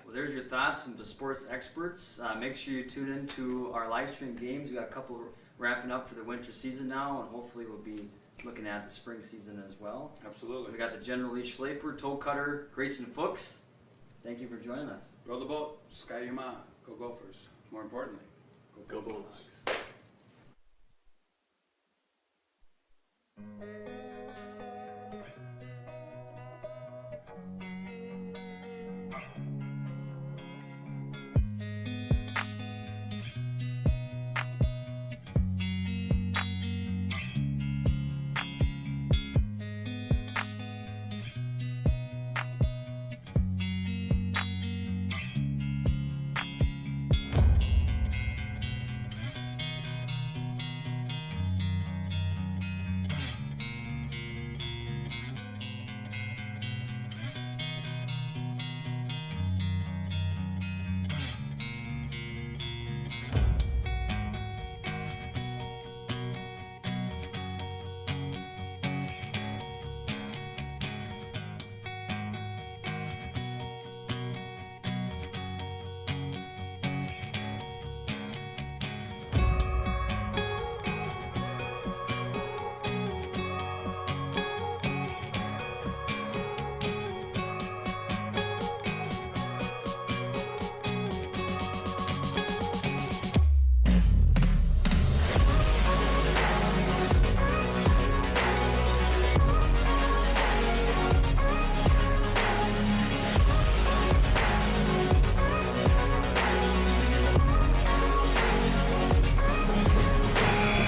Well, there's your thoughts from the sports experts. Make sure you tune in to our live stream games. We got a couple wrapping up for the winter season now, and hopefully we'll be looking at the spring season as well. Absolutely. We got the General Lee Schlaper, toe cutter, Grayson Fuchs. Thank you for joining us. Row the boat. Sky your ma. Go Gophers. More importantly, go Bulldogs.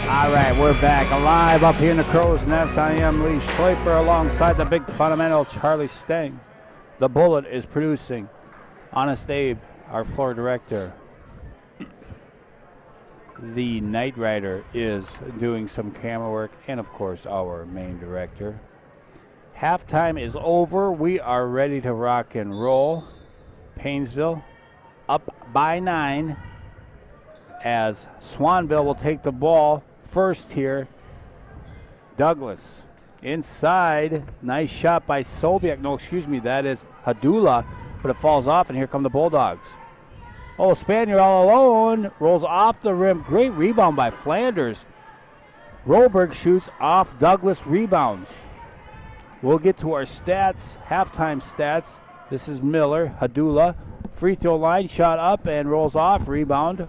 All right, we're back alive up here in the Crow's Nest. I am Lee Schlaper alongside the big fundamental Charlie Steng. The Bullet is producing. Honest Abe, our floor director. The Night Rider is doing some camera work, and of course our main director. Halftime is over. We are ready to rock and roll. Paynesville up by 9 as Swanville will take the ball first here. Douglas inside. Nice shot by Sobiek. No, excuse me, that is Hadula, but it falls off, and here come the Bulldogs. Oh, Spaniard all alone. Rolls off the rim. Great rebound by Flanders. Roberg shoots off. Douglas rebounds. We'll get to our stats, halftime stats. This is Miller. Hadula. Free throw line, shot up and rolls off. Rebound.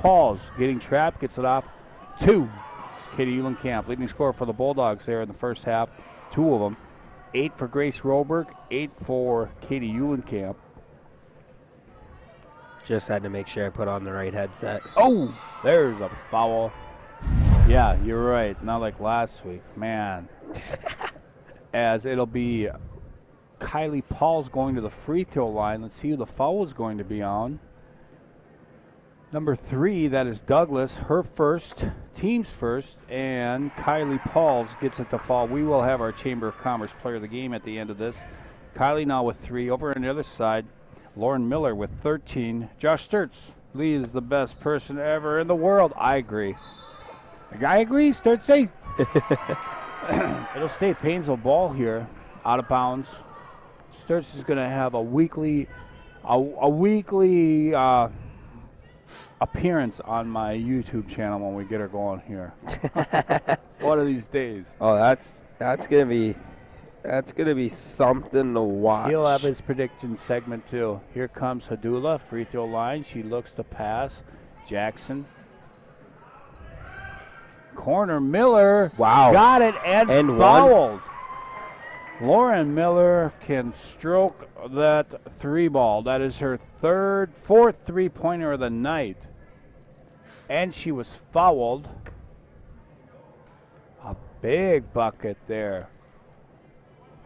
Pauls getting trapped, gets it off. 2. Katie Eulenkamp, leading scorer for the Bulldogs there in the first half. 2 of them. 8 for Grace Roberg, 8 for Katie Eulenkamp. Just had to make sure I put on the right headset. Oh, there's a foul. Yeah, you're right. Not like last week. Man. As it'll be Kylie Pauls going to the free throw line. Let's see who the foul is going to be on. Number 3, that is Douglas, her first, team's first, and Kylie Pauls gets it to fall. We will have our Chamber of Commerce player of the game at the end of this. Kylie now with 3. Over on the other side, Lauren Miller with 13. Josh Sturtz, Lee is the best person ever in the world. I agree. I agree, Sturtzy. It'll stay Paynesville ball here, out of bounds. Sturtz is going to have a weekly appearance on my YouTube channel when we get her going here. One of these days. Oh, that's gonna be something to watch. He'll have his prediction segment too. Here comes Hadula, free throw line. She looks to pass. Jackson. Corner, Miller. Wow. Got it and And fouled. Lauren Miller can stroke that 3 ball. That is her fourth 3-pointer of the night. And she was fouled. A big bucket there.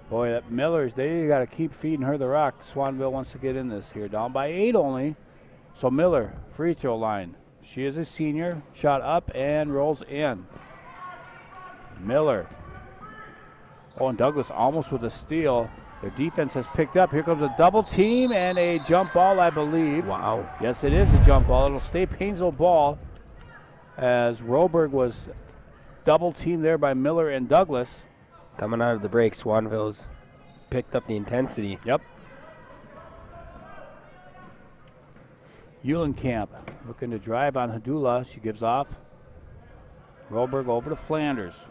Boy, that Miller's, they got to keep feeding her the rock. Swanville wants to get in this here. Down by 8 only. So Miller, free throw line. She is a senior. Shot up and rolls in. Miller. Oh, and Douglas almost with a steal. Their defense has picked up. Here comes a double team and a jump ball, I believe. Wow. Yes, it is a jump ball. It'll stay Paynesville ball as Roberg was double teamed there by Miller and Douglas. Coming out of the break, Swanville's picked up the intensity. Yep. Eulenkamp looking to drive on Hadula. She gives off. Roberg over to Flanders.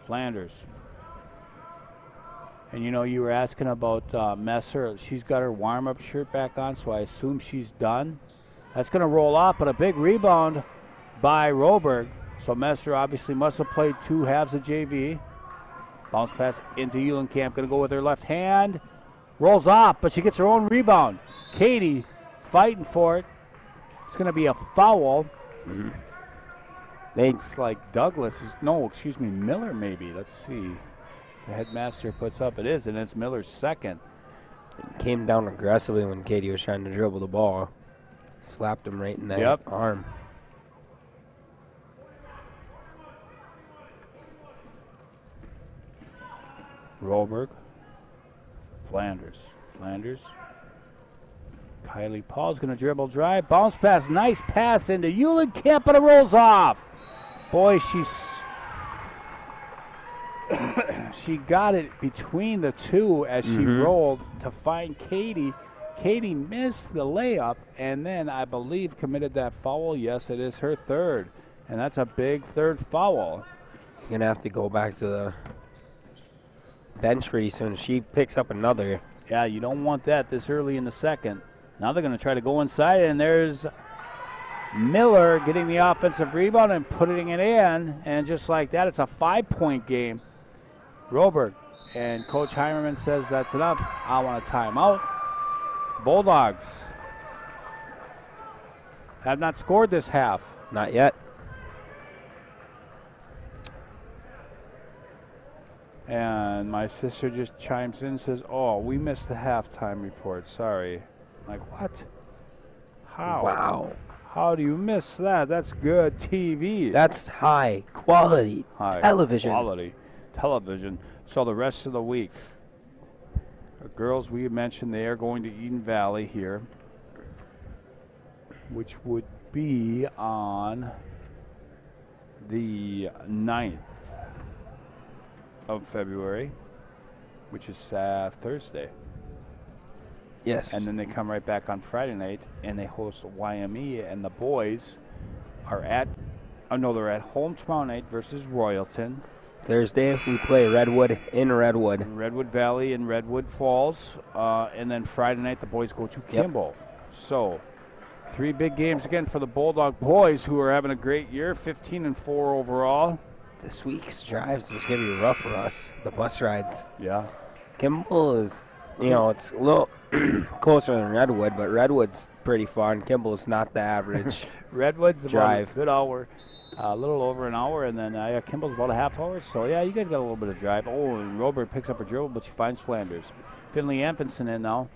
And you know, you were asking about Messer. She's got her warm-up shirt back on, so I assume she's done. That's going to roll off, but a big rebound by Roberg. So Messer obviously must have played 2 halves of JV. Bounce pass into Eulenkamp. Going to go with her left hand. Rolls off, but she gets her own rebound. Katie fighting for it. It's going to be a foul. Mm-hmm. Looks like Douglas is, Miller maybe. Let's see. The headmaster puts up, it is, and it's Miller's second. It came down aggressively when Katie was trying to dribble the ball. Slapped him right in the arm. Roberg. Flanders. Kylie Paul's going to dribble drive. Bounce pass. Nice pass into Eulenkamp, but it rolls off. Boy, she got it between the two as she rolled to find Katie. Katie missed the layup and then I believe committed that foul. Yes, it is her third. And that's a big third foul. You're going to have to go back to the bench pretty soon. She picks up another. Yeah, you don't want that this early in the second. Now they're going to try to go inside, and there's Miller getting the offensive rebound and putting it in. And just like that, it's a 5-point game. Roberg and Coach Heimerman says that's enough. I want a timeout. Bulldogs have not scored this half. Not yet. And my sister just chimes in and says, oh, we missed the halftime report. Sorry. I'm like, what? How? Wow. How do you miss that? That's good TV. That's high quality television. Quality television. So the rest of the week, the girls we mentioned, they are going to Eden Valley here, which would be on the 9th of February, which is Thursday. Yes. And then they come right back on Friday night and they host YME, and the boys are they're at home tomorrow night versus Royalton. Thursday we play Redwood in Redwood. Redwood Valley in Redwood Falls. And then Friday night the boys go to Kimball. So 3 big games again for the Bulldog boys, who are having a great year, 15-4 overall. This week's drives is going to be rough for us, the bus rides. Yeah. Kimball is, it's a little closer than Redwood, but Redwood's pretty far, and Kimball's not the average. Redwood's drive. About a good hour, a little over an hour, and then Kimball's about a half hour. So, yeah, you guys got a little bit of drive. Oh, and Robert picks up a dribble, but she finds Flanders. Finley Amfinson in now.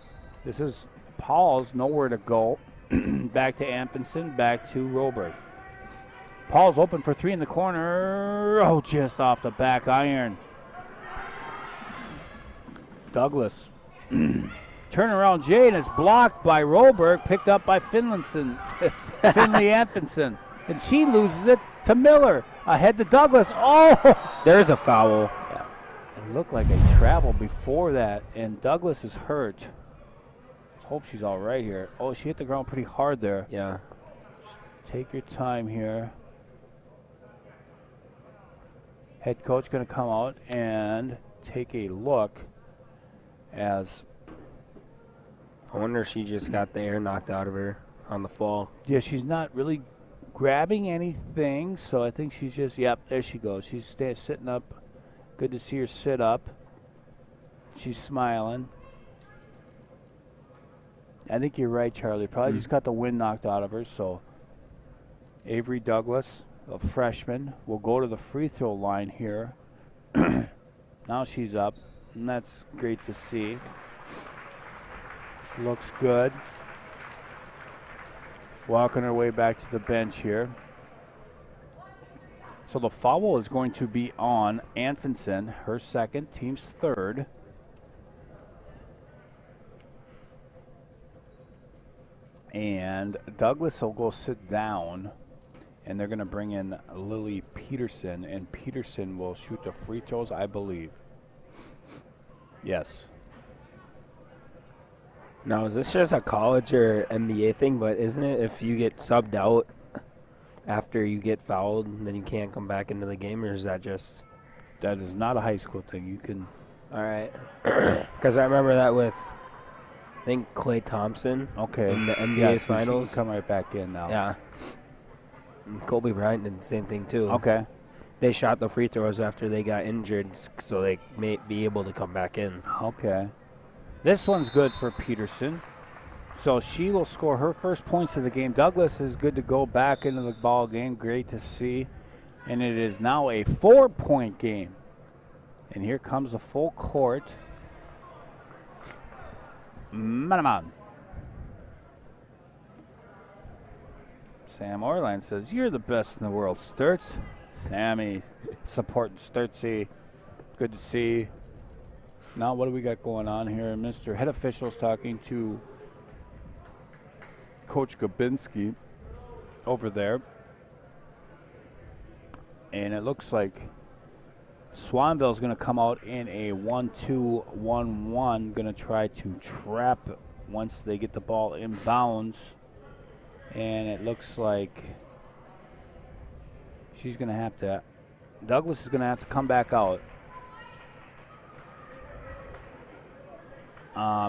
This is Paul's, nowhere to go. Back to Amfinson, back to Robert. Paul's open for 3 in the corner. Oh, just off the back iron. Douglas. Turnaround Jay, and it's blocked by Roberg, picked up by Finley Amfinson. And she loses it to Miller. Ahead to Douglas. Oh! There's a foul. Yeah. It looked like a travel before that, and Douglas is hurt. Let's hope she's all right here. Oh, she hit the ground pretty hard there. Yeah. Take your time here. Head coach going to come out and take a look as... I wonder if she just got the air knocked out of her on the fall. Yeah, she's not really grabbing anything, so I think she's just, there she goes. She's sitting up. Good to see her sit up. She's smiling. I think you're right, Charlie. Probably just got the wind knocked out of her. So Avery Douglas, a freshman, will go to the free throw line here. Now she's up, and that's great to see. Looks good. Walking her way back to the bench here. So the foul is going to be on Anfinson, her second, team's third. And Douglas will go sit down, and they're going to bring in Lily Peterson, and Peterson will shoot the free throws, I believe. Yes. Now, is this just a college or NBA thing? But isn't it if you get subbed out after you get fouled, then you can't come back into the game, or is that just... That is not a high school thing. You can... All right. Because I remember that with, I think, Klay Thompson. Okay. In the NBA yeah, so Finals. she can come right back in now. Yeah. And Kobe Bryant did the same thing, too. Okay. They shot the free throws after they got injured so they may be able to come back in. Okay. This one's good for Peterson. So she will score her first points of the game. Douglas is good to go back into the ball game. Great to see. And it is now a 4-point game. And here comes the full court. Man. Sam Orland says, "You're the best in the world, Sturts." Sammy supporting Sturtsy. Good to see. Now what do we got going on here? Mr. Head Official's talking to Coach Gabinski over there. And it looks like Swanville's going to come out in a 1-2-1-1. Going to try to trap once they get the ball inbounds. And it looks like she's going to have to, Douglas is going to have to come back out.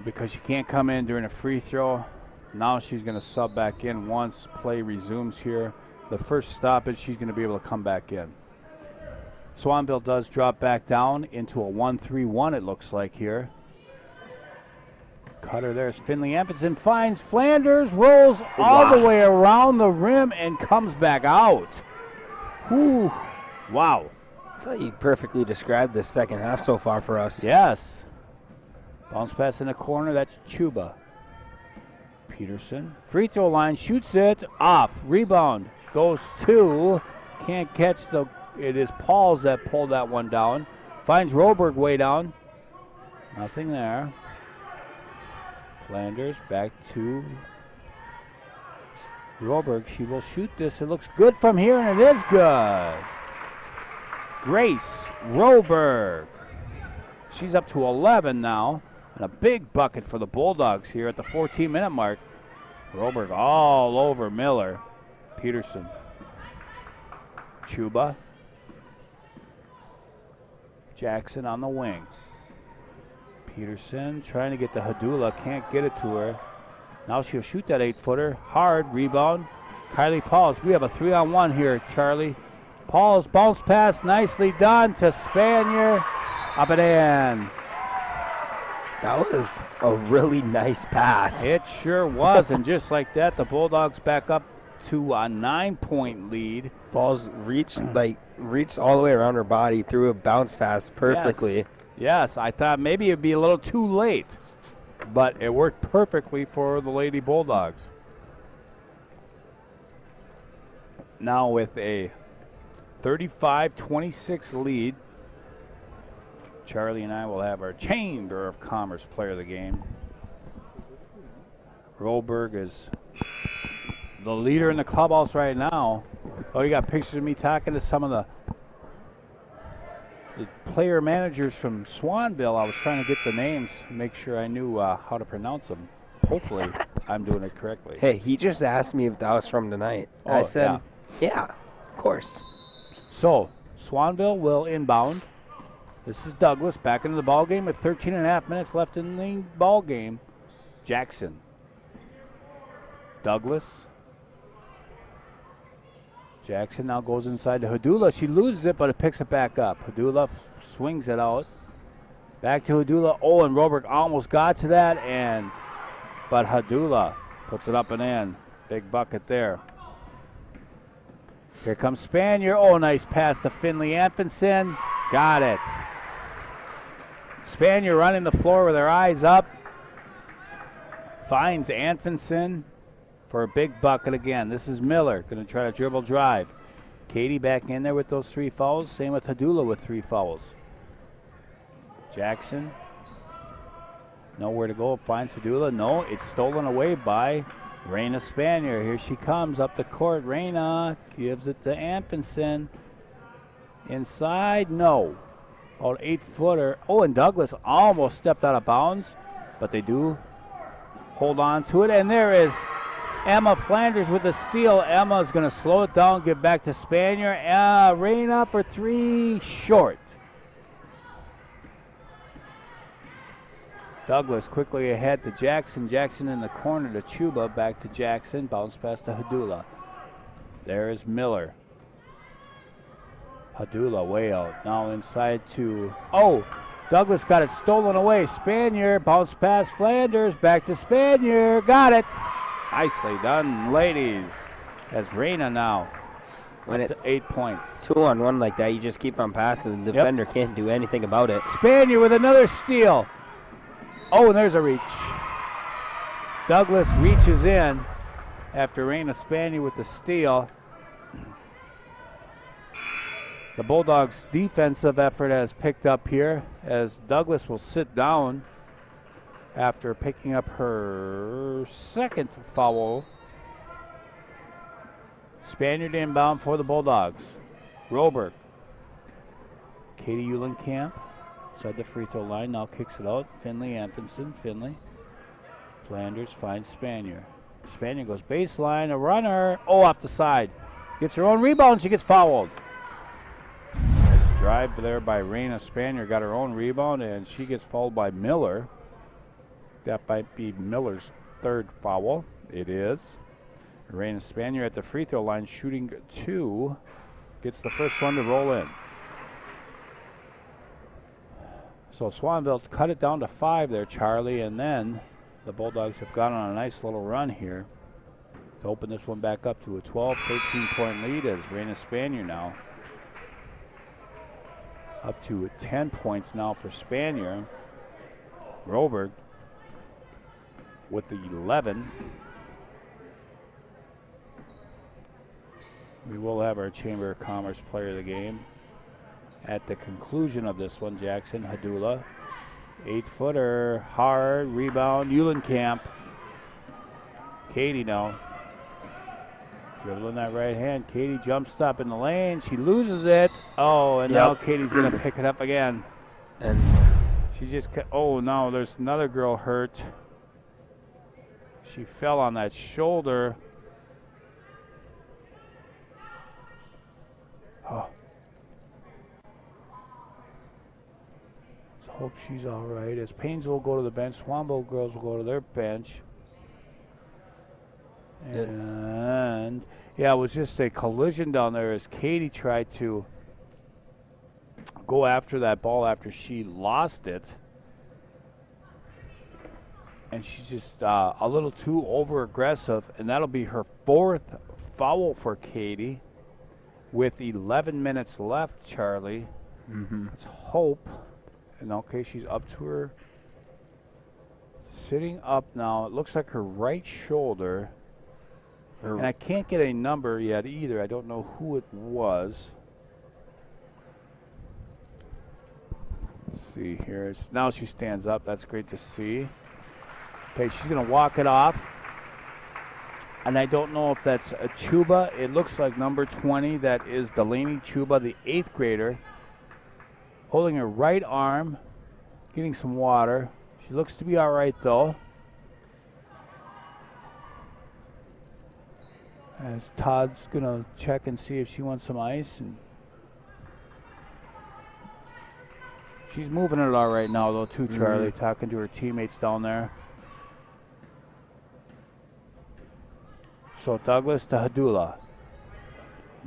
Because she can't come in during a free throw. Now she's going to sub back in once play resumes here. The first stoppage, she's going to be able to come back in. Swanville does drop back down into a 1-3-1, it looks like here. Cutter there's Finley Amphison, finds Flanders, rolls all the way around the rim and comes back out. Whew. Wow. That's how you perfectly described the second half so far for us. Yes. Bounce pass in the corner, that's Chuba. Peterson, free throw line, shoots it, off, rebound, goes to, can't catch the, it is Pauls that pulled that one down. Finds Roberg way down, nothing there. Flanders back to Roberg, she will shoot this, it looks good from here and it is good. Grace Roberg, she's up to 11 now. And a big bucket for the Bulldogs here at the 14-minute mark. Roberg all over Miller. Peterson. Chuba. Jackson on the wing. Peterson trying to get to Hadula. Can't get it to her. Now she'll shoot that 8-footer. Hard rebound. Kylie Pauls. We have a 3-on-1 here, Charlie. Pauls bounce pass. Nicely done to Spanier. Up and in. That was a really nice pass. It sure was, and just like that, the Bulldogs back up to a 9-point lead. Ball's reached all the way around her body, threw a bounce pass perfectly. Yes, I thought maybe it'd be a little too late, but it worked perfectly for the Lady Bulldogs. Now with a 35-26 lead, Charlie and I will have our Chamber of Commerce player of the game. Roberg is the leader in the clubhouse right now. Oh, you got pictures of me talking to some of the player managers from Swanville. I was trying to get the names, make sure I knew how to pronounce them. Hopefully, I'm doing it correctly. Hey, he just asked me if that was from tonight. Oh, I said, yeah, of course. So, Swanville will inbound. This is Douglas back into the ball game with 13.5 minutes left in the ball game. Jackson. Douglas. Jackson now goes inside to Hadula. She loses it, but it picks it back up. Hadula swings it out. Back to Hadula. Oh, and Roberg almost got to that, but Hadula puts it up and in. Big bucket there. Here comes Spanier. Oh, nice pass to Finley Anfinson. Got it. Spanier running the floor with her eyes up. Finds Anfinson for a big bucket again. This is Miller going to try to dribble drive. Katie back in there with those 3 fouls. Same with Hadula with 3 fouls. Jackson. Nowhere to go. Finds Hadula. No, it's stolen away by Raina Spanier. Here she comes up the court. Raina gives it to Anfinson. Inside. No. About 8-footer. Oh, and Douglas almost stepped out of bounds, but they do hold on to it. And there is Emma Flanders with the steal. Emma is going to slow it down, give back to Spanier. Raina for 3, short. Douglas quickly ahead to Jackson. Jackson in the corner to Chuba. Back to Jackson. Bounce pass to Hadula. There is Miller. Hadula way out. Now inside to... Oh! Douglas got it stolen away. Spanier. Bounce pass. Flanders. Back to Spanier. Got it. Nicely done, ladies. As Raina now. When it's 8 points. 2-on-1 like that, you just keep on passing. The defender can't do anything about it. Spanier with another steal. Oh, and there's a reach. Douglas reaches in after Raina Spanier with the steal. The Bulldogs' defensive effort has picked up here as Douglas will sit down after picking up her 2nd foul. Spaniard inbound for the Bulldogs. Roberg. Katie Eulenkamp. Inside the free throw line, now kicks it out. Finley Anfinson. Finley. Flanders finds Spanier. Spanier goes baseline, a runner. Oh, off the side. Gets her own rebound, she gets fouled. Nice drive there by Raina Spanier. Got her own rebound, and she gets fouled by Miller. That might be Miller's 3rd foul. It is. Raina Spanier at the free throw line, shooting 2. Gets the first one to roll in. So Swanville cut it down to 5 there, Charlie, and then the Bulldogs have gone on a nice little run here to open this one back up to a 12, 13-point lead as Raina Spanier now up to 10 points now for Spanier. Roberg with the 11. We will have our Chamber of Commerce player of the game at the conclusion of this one. Jackson Hadula. 8-footer, hard, rebound, Eulenkamp. Katie now. Dribbling that right hand. Katie jumps up in the lane. She loses it. Oh, and now Katie's going to pick it up again. And she just, oh, no, there's another girl hurt. She fell on that shoulder. Oh. Let's hope she's all right. As Paynesville will go to the bench, Swanville girls will go to their bench. And, yeah, it was just a collision down there as Katie tried to go after that ball after she lost it. And she's just a little too over-aggressive, and that'll be her 4th foul for Katie with 11 minutes left, Charlie. Let's hope. And, okay, she's up to her. Sitting up now. It looks like her right shoulder. And I can't get a number yet either. I don't know who it was. Let's see here. Now she stands up. That's great to see. Okay, she's going to walk it off. And I don't know if that's a Chuba. It looks like number 20. That is Delaney Chuba, the 8th grader. Holding her right arm. Getting some water. She looks to be all right, though. As Todd's going to check and see if she wants some ice. And she's moving it all right now, though, too, Charlie, talking to her teammates down there. So Douglas to Hadula.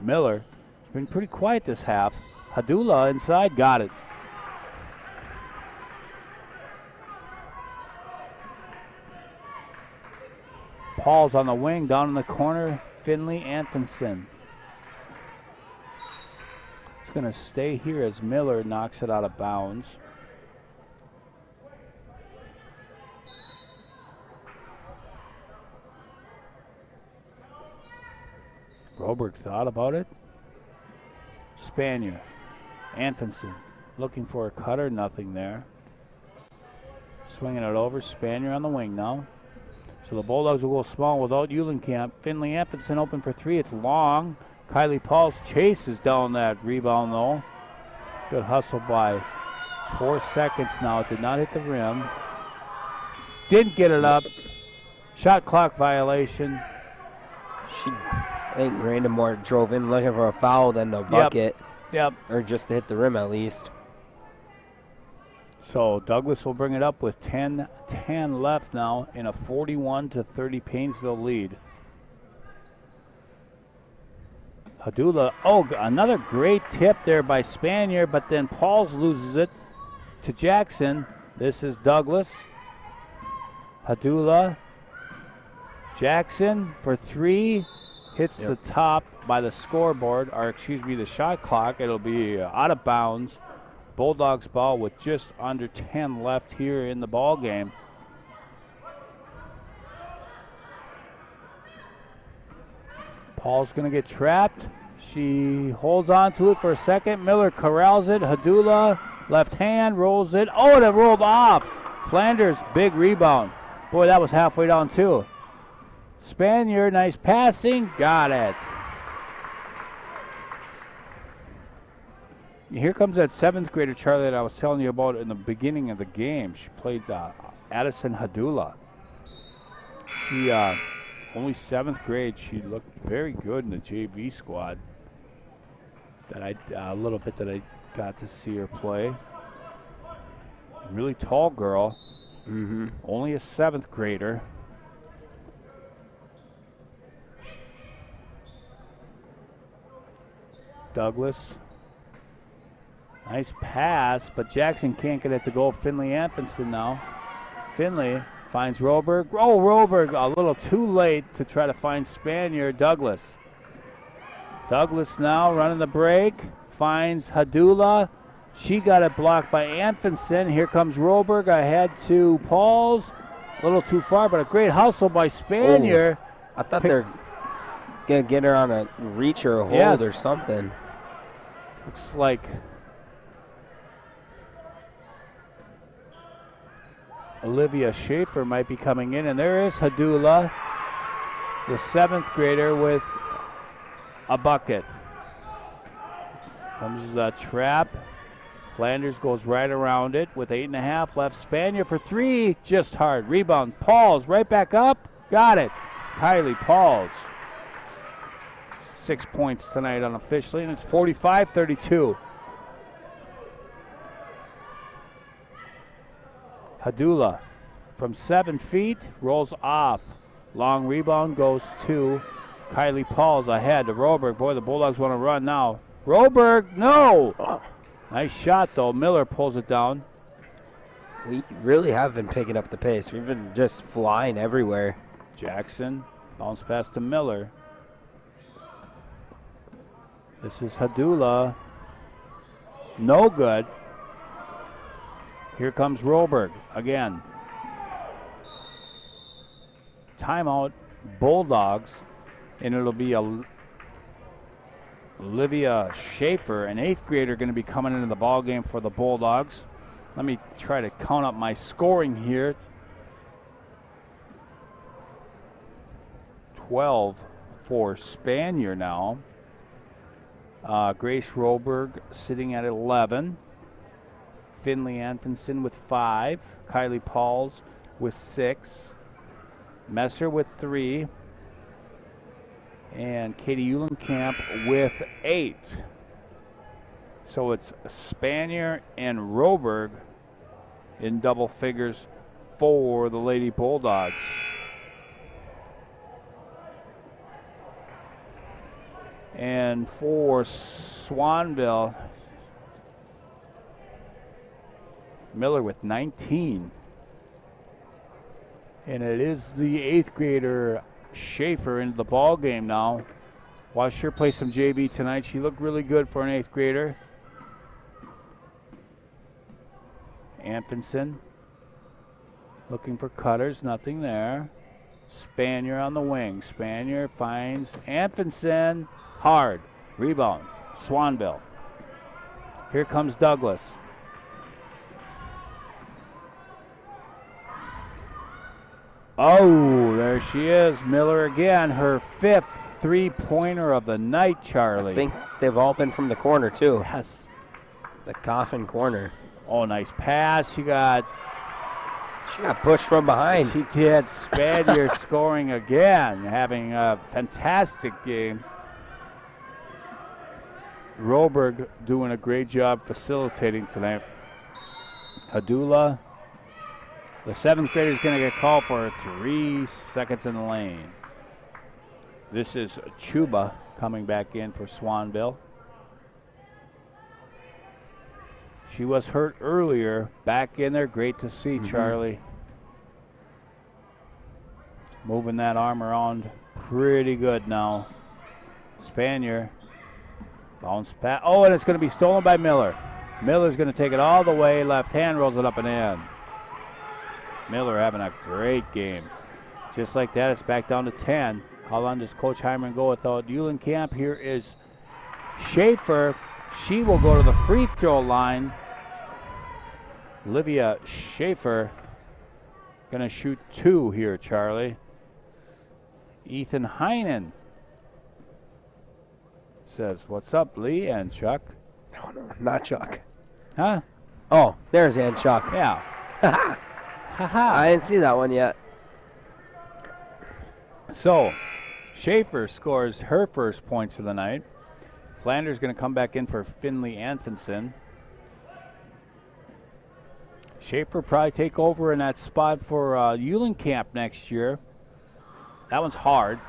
Miller has been pretty quiet this half. Hadula inside, got it. Paul's on the wing, down in the corner, Finley Antonson. It's going to stay here as Miller knocks it out of bounds. Broberg thought about it. Spanier, Antonson looking for a cutter, nothing there. Swinging it over, Spanier on the wing now. So the Bulldogs will go small without Eulenkamp. Finley Antonson open for three, it's long. Kylie Pauls chases down that rebound though. Good hustle by 4 seconds now, it did not hit the rim. Didn't get it up. Shot clock violation. I think Grandemore drove in looking for a foul than a bucket. Yep. Or just to hit the rim at least. So Douglas will bring it up with 10 left now in a 41-30 Paynesville lead. Hadula, another great tip there by Spanier, but then Pauls loses it to Jackson. This is Douglas. Hadula. Jackson for three. Hits the top by the scoreboard, or the shot clock. It'll be out of bounds. Bulldogs ball with just under 10 left here in the ball game. Paul's going to get trapped. She holds on to it for a second. Miller corrals it. Hadula, left hand, rolls it. Oh, it rolled off. Flanders, big rebound. Boy, that was halfway down too. Spanier, nice passing, got it. Here comes that 7th grader, Charlie, that I was telling you about in the beginning of the game. She played Addison Hadula. She, only 7th grade, she looked very good in the JV squad. A little bit that I got to see her play. Really tall girl. Only a 7th grader. Douglas. Nice pass, but Jackson can't get it to go. Finley Antonson now. Finley finds Roberg. Oh, Roberg a little too late to try to find Spanier. Douglas. Douglas now running the break. Finds Hadula. She got it blocked by Antonson. Here comes Roberg ahead to Pauls. A little too far, but a great hustle by Spanier. I thought they're going to get her on a reach or a hold or something. Looks like Olivia Schaefer might be coming in, and there is Hadula, the 7th grader, with a bucket. Comes the trap. Flanders goes right around it with 8.5 left. Spanier for three, just hard. Rebound. Pauls right back up. Got it. Kylie Pauls. 6 points tonight unofficially, and it's 45-32. Hadula from 7 feet, rolls off. Long rebound goes to Kylie Pauls ahead to Roberg. Boy, the Bulldogs want to run now. Roberg, no! Nice shot, though. Miller pulls it down. We really have been picking up the pace. We've been just flying everywhere. Jackson, bounce pass to Miller. This is Hadula. No good. Here comes Roberg again. Timeout, Bulldogs, and it'll be Olivia Schaefer, an 8th grader, going to be coming into the ball game for the Bulldogs. Let me try to count up my scoring here. 12 for Spanier now. Grace Roberg sitting at 11. Finley Antonson with 5. Kylie Pauls with 6. Messer with 3. And Katie Eulenkamp with 8. So it's Spanier and Roberg in double figures for the Lady Bulldogs. And for Swanville, Miller with 19. And it is the 8th grader, Schaefer into the ball game now. Watched her play some JV tonight. She looked really good for an 8th grader. Anfinson looking for cutters, nothing there. Spanier on the wing. Spanier finds Anfinson. Hard. Rebound. Swanville. Here comes Douglas. Oh, there she is. Miller again. Her 5th three-pointer of the night, Charlie. I think they've all been from the corner, too. Yes. The coffin corner. Oh, nice pass. She got pushed from behind. She did. Spanier scoring again, having a fantastic game. Roberg doing a great job facilitating tonight. Hadula, the 7th grader, is going to get called for 3 seconds in the lane. This is Chuba coming back in for Swanville. She was hurt earlier. Back in there. Great to see, Charlie. Moving that arm around pretty good now. Spanier. Bounce pass. Oh, and it's going to be stolen by Miller. Miller's going to take it all the way. Left hand rolls it up and in. Miller having a great game. Just like that, it's back down to 10. How long does Coach Hyman go without Eulenkamp? Here is Schaefer. She will go to the free throw line. Olivia Schaefer going to shoot 2 here, Charlie. Ethan Heinen says, "What's up, Lee and Chuck?" Oh, no, not Chuck. Huh? Oh, there's Ann Chuck. Yeah. I didn't see that one yet. So, Schaefer scores her first points of the night. Flanders going to come back in for Finley Anfinson. Schaefer probably take over in that spot for Eulenkamp next year. That one's hard.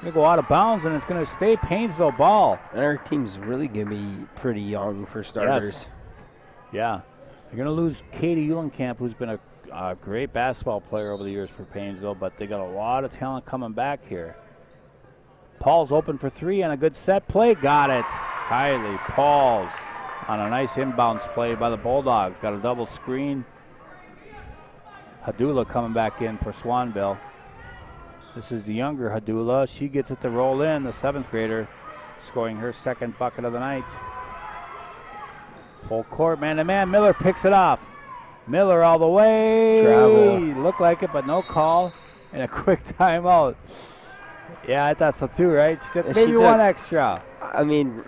Going to go out of bounds, and it's going to stay Paynesville ball. And our team's really going to be pretty young for starters. Yes. Yeah. You're going to lose Katie Eulenkamp, who's been a great basketball player over the years for Paynesville, but they got a lot of talent coming back here. Paul's open for 3 and a good set play. Got it. Kylie Pauls on a nice inbounds play by the Bulldogs. Got a double screen. Hadula coming back in for Swanville. This is the younger Hadula. She gets it to roll in. The 7th grader scoring her 2nd bucket of the night. Full court, man-to-man. Miller picks it off. Miller all the way. Travel. Looked like it, but no call. And a quick timeout. Yeah, I thought so too, right? She took maybe one extra. I mean,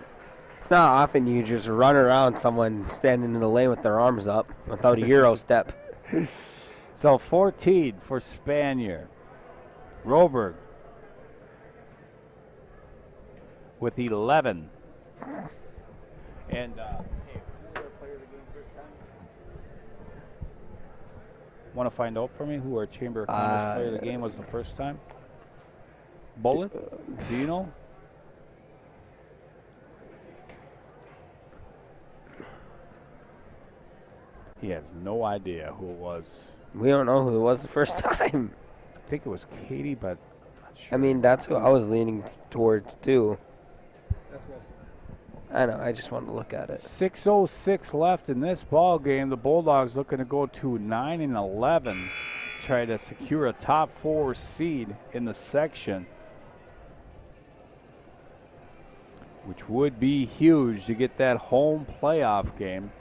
it's not often you just run around someone standing in the lane with their arms up without a Euro step. So 14 for Spanier. Roberg with 11. And want to find out for me who our Chamber of Commerce player of the game was the first time? Bullet? Do you know? He has no idea who it was. We don't know who it was the first time. I think it was Katie, but not sure. I mean, that's who I was leaning towards, too. I know, I just wanted to look at it. 6:06 left in this ball game. The Bulldogs looking to go to 9-11, try to secure a top 4 seed in the section, which would be huge to get that home playoff game.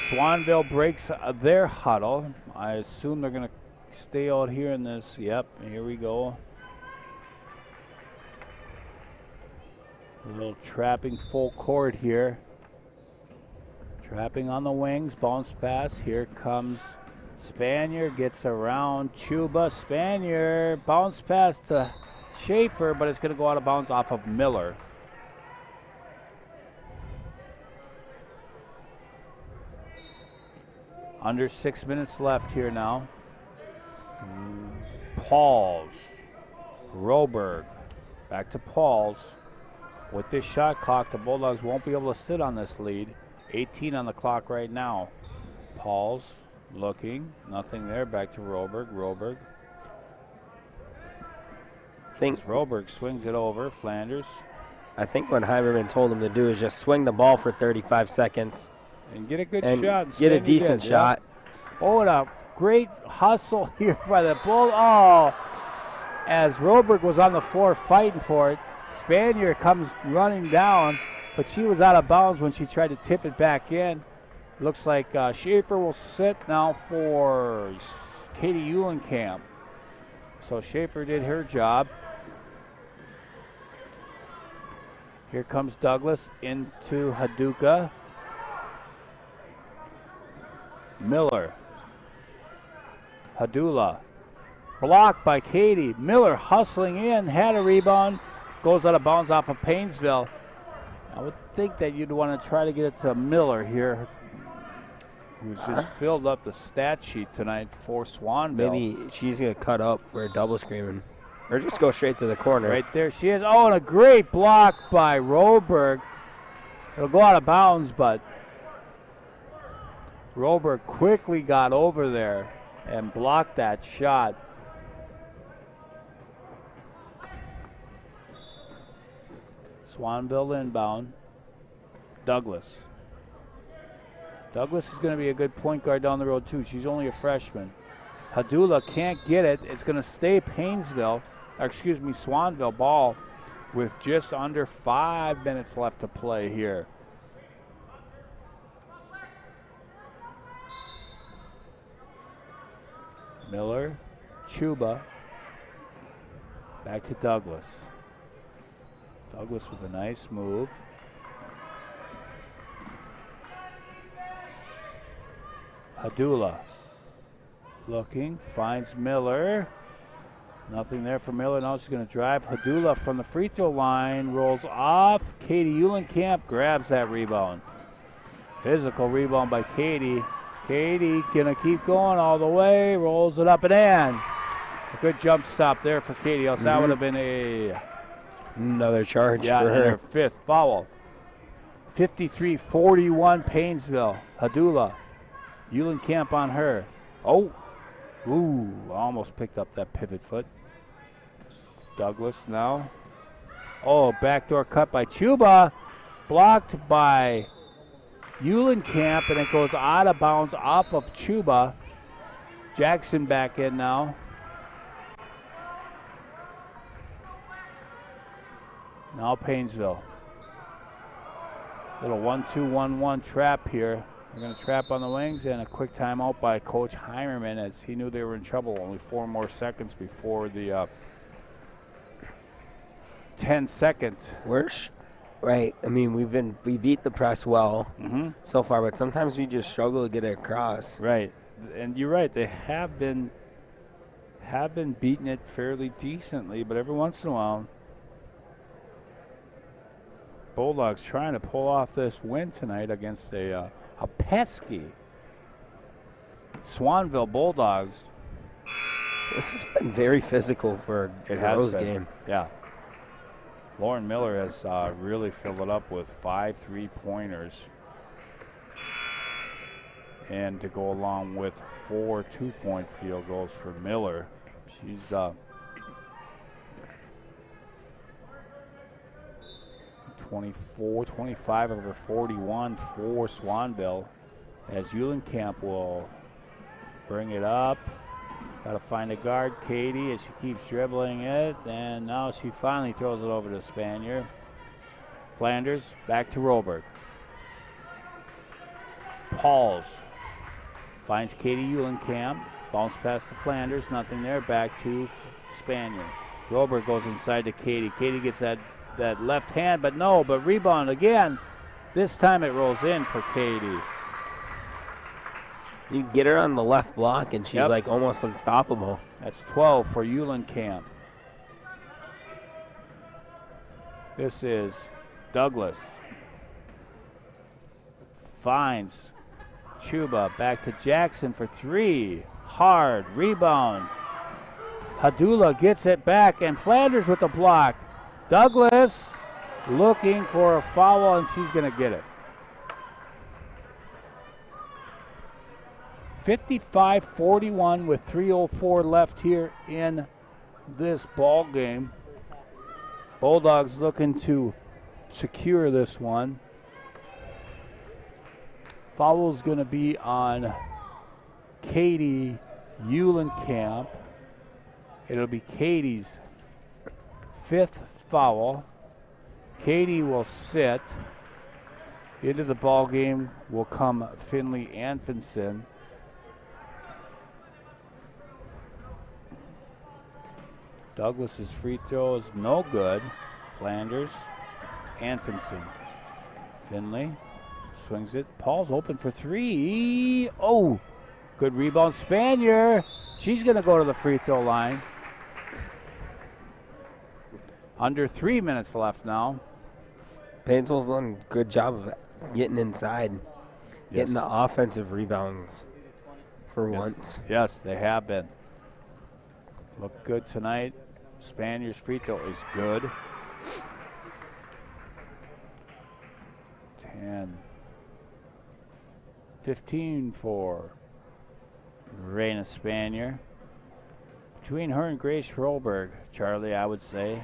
Swanville breaks their huddle. I assume they're going to stay out here in this. Yep, here we go. A little trapping full court here. Trapping on the wings, bounce pass. Here comes Spanier, gets around Chuba. Spanier, bounce pass to Schaefer, but it's going to go out of bounds off of Miller. Under 6 minutes left here now. Pauls. Roberg. Back to Pauls. With this shot clock, the Bulldogs won't be able to sit on this lead. 18 on the clock right now. Pauls Looking. Nothing there. Back to Roberg. Roberg. Roberg swings it over. Flanders. I think what Heimerman told him to do is just swing the ball for 35 seconds. And get a good and shot. Get a decent shot. Yeah. Oh, and a great hustle here by the Bull. Oh, as Roberg was on the floor fighting for it, Spanier comes running down, but she was out of bounds when she tried to tip it back in. Looks like Schaefer will sit now for Katie Eulenkamp. So Schaefer did her job. Here comes Douglas into Haduka. Miller. Hadula. Blocked by Katie. Miller hustling in, had a rebound. Goes out of bounds off of Paynesville. I would think that you'd want to try to get it to Miller here, who's just filled up the stat sheet tonight for Swanville. Maybe she's going to cut up for a double screaming. Or just go straight to the corner. Right there she is. Oh, and a great block by Roberg. It'll go out of bounds, but Roberg quickly got over there and blocked that shot. Swanville inbound. Douglas. Douglas is going to be a good point guard down the road, too. She's only a freshman. Hadula can't get it. It's going to stay Swanville ball with just under 5 minutes left to play here. Miller, Chuba, back to Douglas. Douglas with a nice move. Hadula looking, finds Miller. Nothing there for Miller. Now she's going to drive. Hadula from the free throw line rolls off. Katie Eulenkamp grabs that rebound. Physical rebound by Katie. Katie going to keep going all the way. Rolls it up and in. A good jump stop there for Katie. Else that would have been another charge for her. her. Her fifth foul. 53-41 Paynesville. Hadula. Eulenkamp on her. Oh. Ooh, almost picked up that pivot foot. Douglas now. Oh, backdoor cut by Chuba. Blocked by Eulenkamp, and it goes out of bounds off of Chuba. Jackson back in now. Now Paynesville. Little 1-2-1-1 trap here. They're going to trap on the wings, and a quick timeout by Coach Heimerman as he knew they were in trouble. Only 4 more seconds before the 10-second. Right. I mean, we beat the press well so far, but sometimes we just struggle to get it across. Right. And you're right. They have been beating it fairly decently, but every once in a while, Bulldogs trying to pull off this win tonight against a pesky Swanville Bulldogs. This has been very physical for a girls' game. Yeah. Lauren Miller has really filled it up with 5 3-pointers. And to go along with 4 2-point field goals for Miller. She's 25 of her 41 for Swanville, as Eulenkamp will bring it up. Got to find a guard, Katie, as she keeps dribbling it, and now she finally throws it over to Spanier. Flanders back to Roberg. Pauls finds Katie Eulenkamp, bounce pass to Flanders, nothing there, back to Spanier. Roberg goes inside to Katie. Katie gets that left hand, but rebound again. This time it rolls in for Katie. You get her on the left block, and she's like almost unstoppable. That's 12 for Eulenkamp. This is Douglas. Finds Chuba, back to Jackson for 3. Hard rebound. Hadula gets it back, and Flanders with the block. Douglas looking for a foul, and she's going to get it. 55-41 with 3:04 left here in this ball game. Bulldogs looking to secure this one. Foul's going to be on Katie Eulenkamp. It'll be Katie's 5th foul. Katie will sit. Into the ball game will come Finley Anfinson. Douglas's free throw is no good. Flanders, Anfinson. Finley swings it. Paul's open for 3. Oh, good rebound. Spanier. She's going to go to the free throw line. Under 3 minutes left now. Paynesville's done a good job of getting inside, getting the offensive rebounds for once. Yes, they have been. Look good tonight. Spanier's free throw is good. 10. 15 for Raina Spanier. Between her and Grace Rolberg, Charlie, I would say.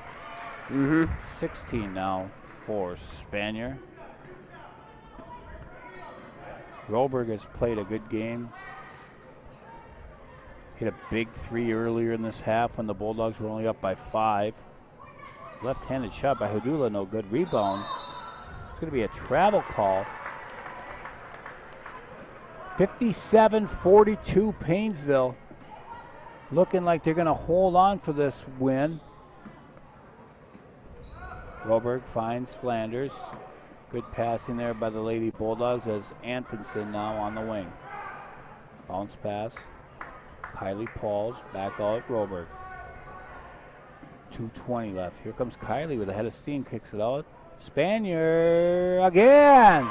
16 now for Spanier. Rolberg has played a good game. Hit a big 3 earlier in this half when the Bulldogs were only up by 5. Left-handed shot by Hadula, no good. Rebound. It's going to be a travel call. 57-42 Paynesville. Looking like they're going to hold on for this win. Rolberg finds Flanders. Good passing there by the Lady Bulldogs as Anfinson now on the wing. Bounce pass. Kylie Pauls back out Rolberg. 2:20 left. Here comes Kylie with a head of steam, kicks it out. Spanier again.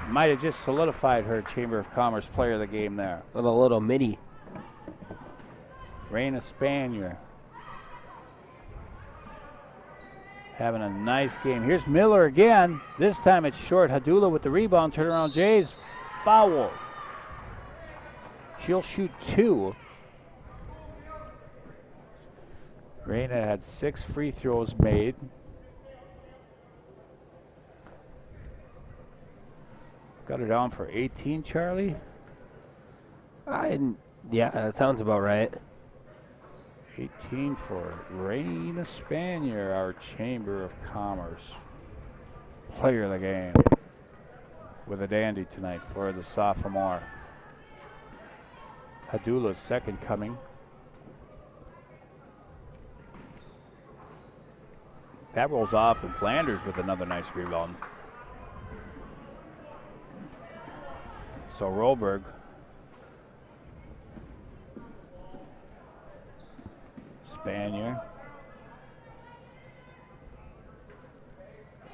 Might have just solidified her Chamber of Commerce player of the game there. With a little midi. Raina Spanier. Having a nice game. Here's Miller again. This time it's short. Hadula with the rebound. Turnaround Jays. Foul. She'll shoot 2. Raina had 6 free throws made. Got her down for 18, Charlie? Yeah, that sounds about right. 18 for Raina Spanier, our Chamber of Commerce player of the game. With a dandy tonight for the sophomore. Hadula's second coming. That rolls off, and Flanders with another nice rebound. So Rolberg Spanier.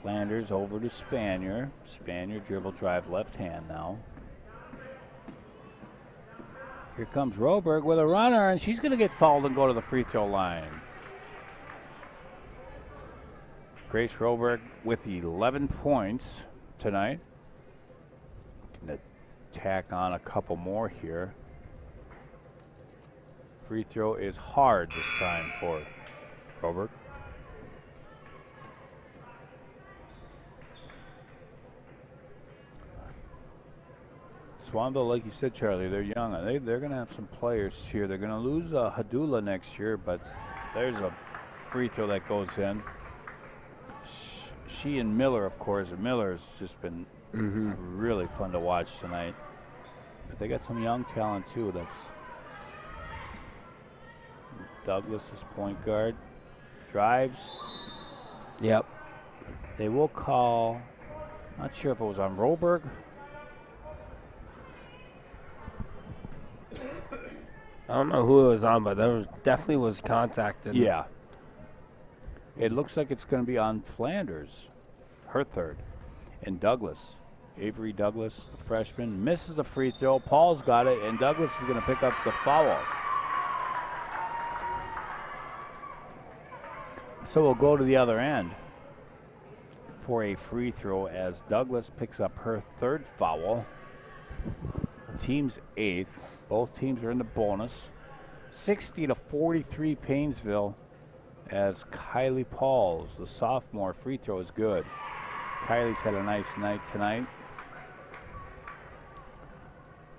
Flanders over to Spanier. Spanier dribble drive left hand now. Here comes Rolberg with a runner, and she's going to get fouled and go to the free throw line. Grace Rolberg with 11 points tonight. Going to tack on a couple more here. Free throw is hard this time for Rolberg. Swanville, like you said, Charlie, they're young. They're going to have some players here. They're going to lose Hadula next year, but there's a free throw that goes in. She and Miller, of course. And Miller's just been really fun to watch tonight. But they got some young talent, too. That's Douglas's point guard. Drives. Yep. They will call, not sure if it was on Rolberg. I don't know who it was on, but there definitely was contacted. Yeah. It looks like it's going to be on Flanders, her third. And Douglas, Avery Douglas, a freshman, misses the free throw. Paul's got it, and Douglas is going to pick up the foul. So we'll go to the other end for a free throw as Douglas picks up her third foul. team's 8th. Both teams are in the bonus. 60-43 Paynesville as Kylie Pauls, the sophomore, free throw is good. Kylie's had a nice night tonight.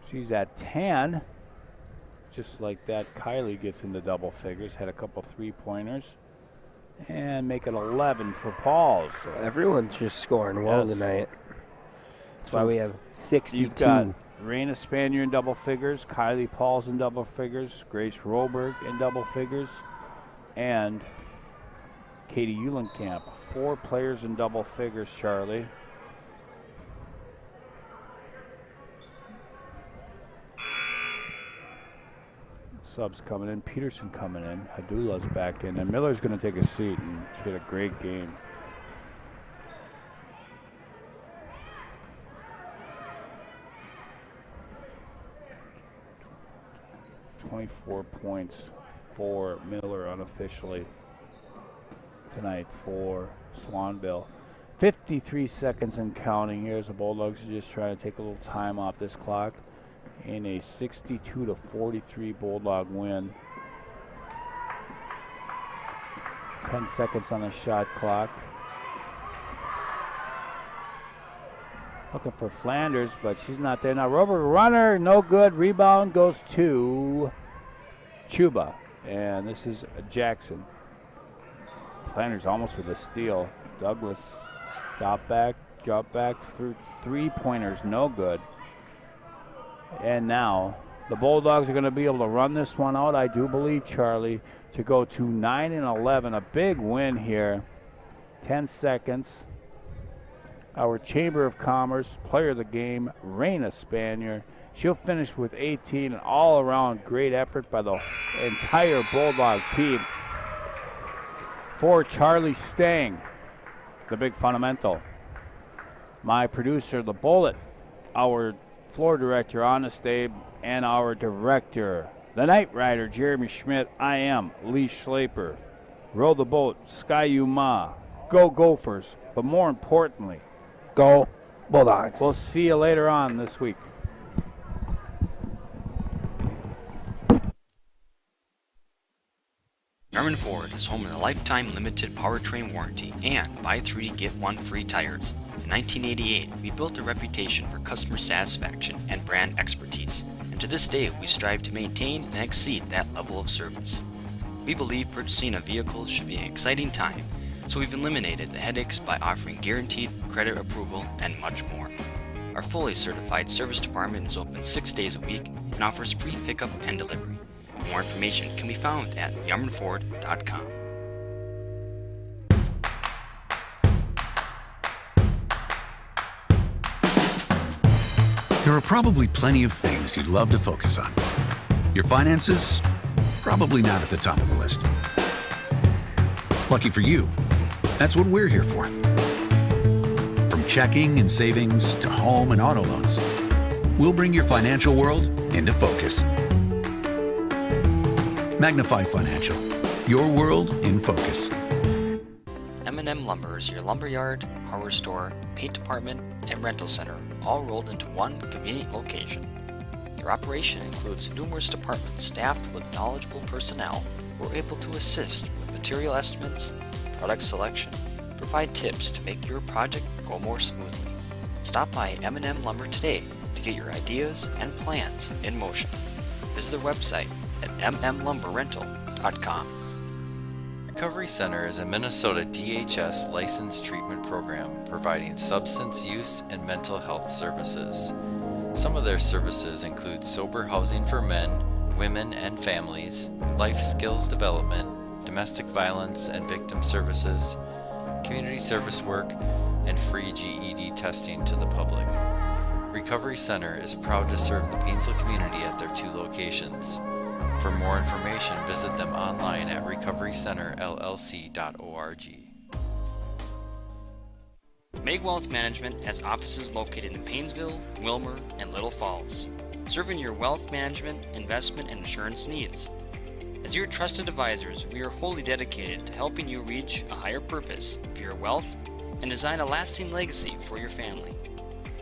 She's at 10. Just like that, Kylie gets into double figures. Had a couple three-pointers. And make it 11 for Pauls. So everyone's just scoring well tonight. That's why we have 62. You've got Raina Spanier in double figures, Kylie Pauls in double figures, Grace Roberg in double figures, and Katie Eulenkamp. 4 players in double figures, Charlie. Subs coming in, Peterson coming in, Hadula's back in, and Miller's going to take a seat, and she had a great game. .24 points for Miller unofficially tonight for Swanville. 53 seconds and counting here as the Bulldogs are just trying to take a little time off this clock in a 62-43 Bulldog win. 10 seconds on the shot clock. Looking for Flanders, but she's not there. Now, Rover runner, no good. Rebound goes to Chuba, and this is Jackson. Flanders almost with a steal. Douglas, stop back, drop back through 3-pointers, no good. And now the Bulldogs are going to be able to run this one out, I do believe, Charlie, to go to 9-11. A big win here. 10 seconds. Our Chamber of Commerce player of the game, Raina Spanier. She'll finish with 18. An all-around great effort by the entire Bulldog team. For Charlie Stang, the big fundamental. My producer, the Bullet. Our floor director, Honest Abe, and our director, the Night Rider, Jeremy Schmidt. I am Lee Schlaper. Row the boat, Sky Ma. Go Gophers. But more importantly, go Bulldogs. We'll see you later on this week. Garmin Ford is home of the lifetime limited powertrain warranty and buy 3 to get 1 free tires. In 1988, we built a reputation for customer satisfaction and brand expertise, and to this day we strive to maintain and exceed that level of service. We believe purchasing a vehicle should be an exciting time, so we've eliminated the headaches by offering guaranteed credit approval and much more. Our fully certified service department is open 6 days a week and offers free pickup and delivery. More information can be found at yarmanford.com. There are probably plenty of things you'd love to focus on. Your finances? Probably not at the top of the list. Lucky for you, that's what we're here for. From checking and savings to home and auto loans, we'll bring your financial world into focus. Magnify Financial, your world in focus. M&M Lumber is your lumberyard, hardware store, paint department, and rental center, all rolled into one convenient location. Their operation includes numerous departments staffed with knowledgeable personnel who are able to assist with material estimates, product selection, provide tips to make your project go more smoothly. Stop by M&M Lumber today to get your ideas and plans in motion. Visit their website at mmlumberrental.com. Recovery Center is a Minnesota DHS licensed treatment program providing substance use and mental health services. Some of their services include sober housing for men, women, and families, life skills development, domestic violence and victim services, community service work, and free GED testing to the public. Recovery Center is proud to serve the Paynesville community at their 2 locations. For more information, visit them online at recoverycenterllc.org. Meg Wealth Management has offices located in Paynesville, Wilmer, and Little Falls, serving your wealth management, investment, and insurance needs. As your trusted advisors, we are wholly dedicated to helping you reach a higher purpose for your wealth and design a lasting legacy for your family.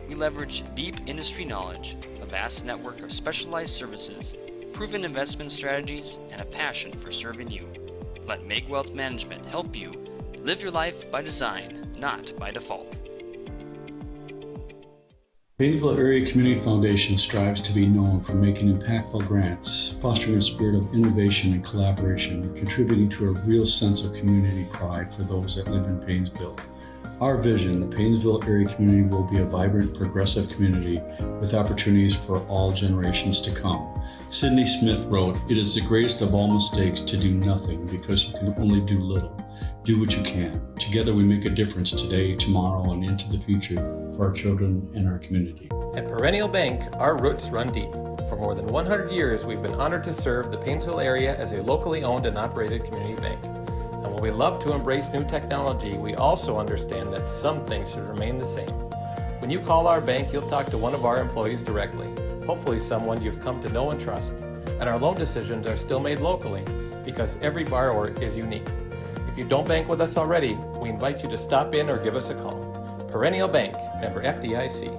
We leverage deep industry knowledge of vast network of specialized services, proven investment strategies, and a passion for serving you. Let Meg Wealth Management help you live your life by design, not by default. Paynesville Area Community Foundation strives to be known for making impactful grants, fostering a spirit of innovation and collaboration, and contributing to a real sense of community pride for those that live in Paynesville. Our vision, the Paynesville area community will be a vibrant, progressive community with opportunities for all generations to come. Sidney Smith wrote, "It is the greatest of all mistakes to do nothing because you can only do little. Do what you can. Together we make a difference today, tomorrow, and into the future for our children and our community." At Perennial Bank, our roots run deep. For more than 100 years, we've been honored to serve the Paynesville area as a locally owned and operated community bank. And while we love to embrace new technology, we also understand that some things should remain the same. When you call our bank, you'll talk to one of our employees directly, hopefully someone you've come to know and trust. And our loan decisions are still made locally because every borrower is unique. If you don't bank with us already, we invite you to stop in or give us a call. Perennial Bank, member FDIC.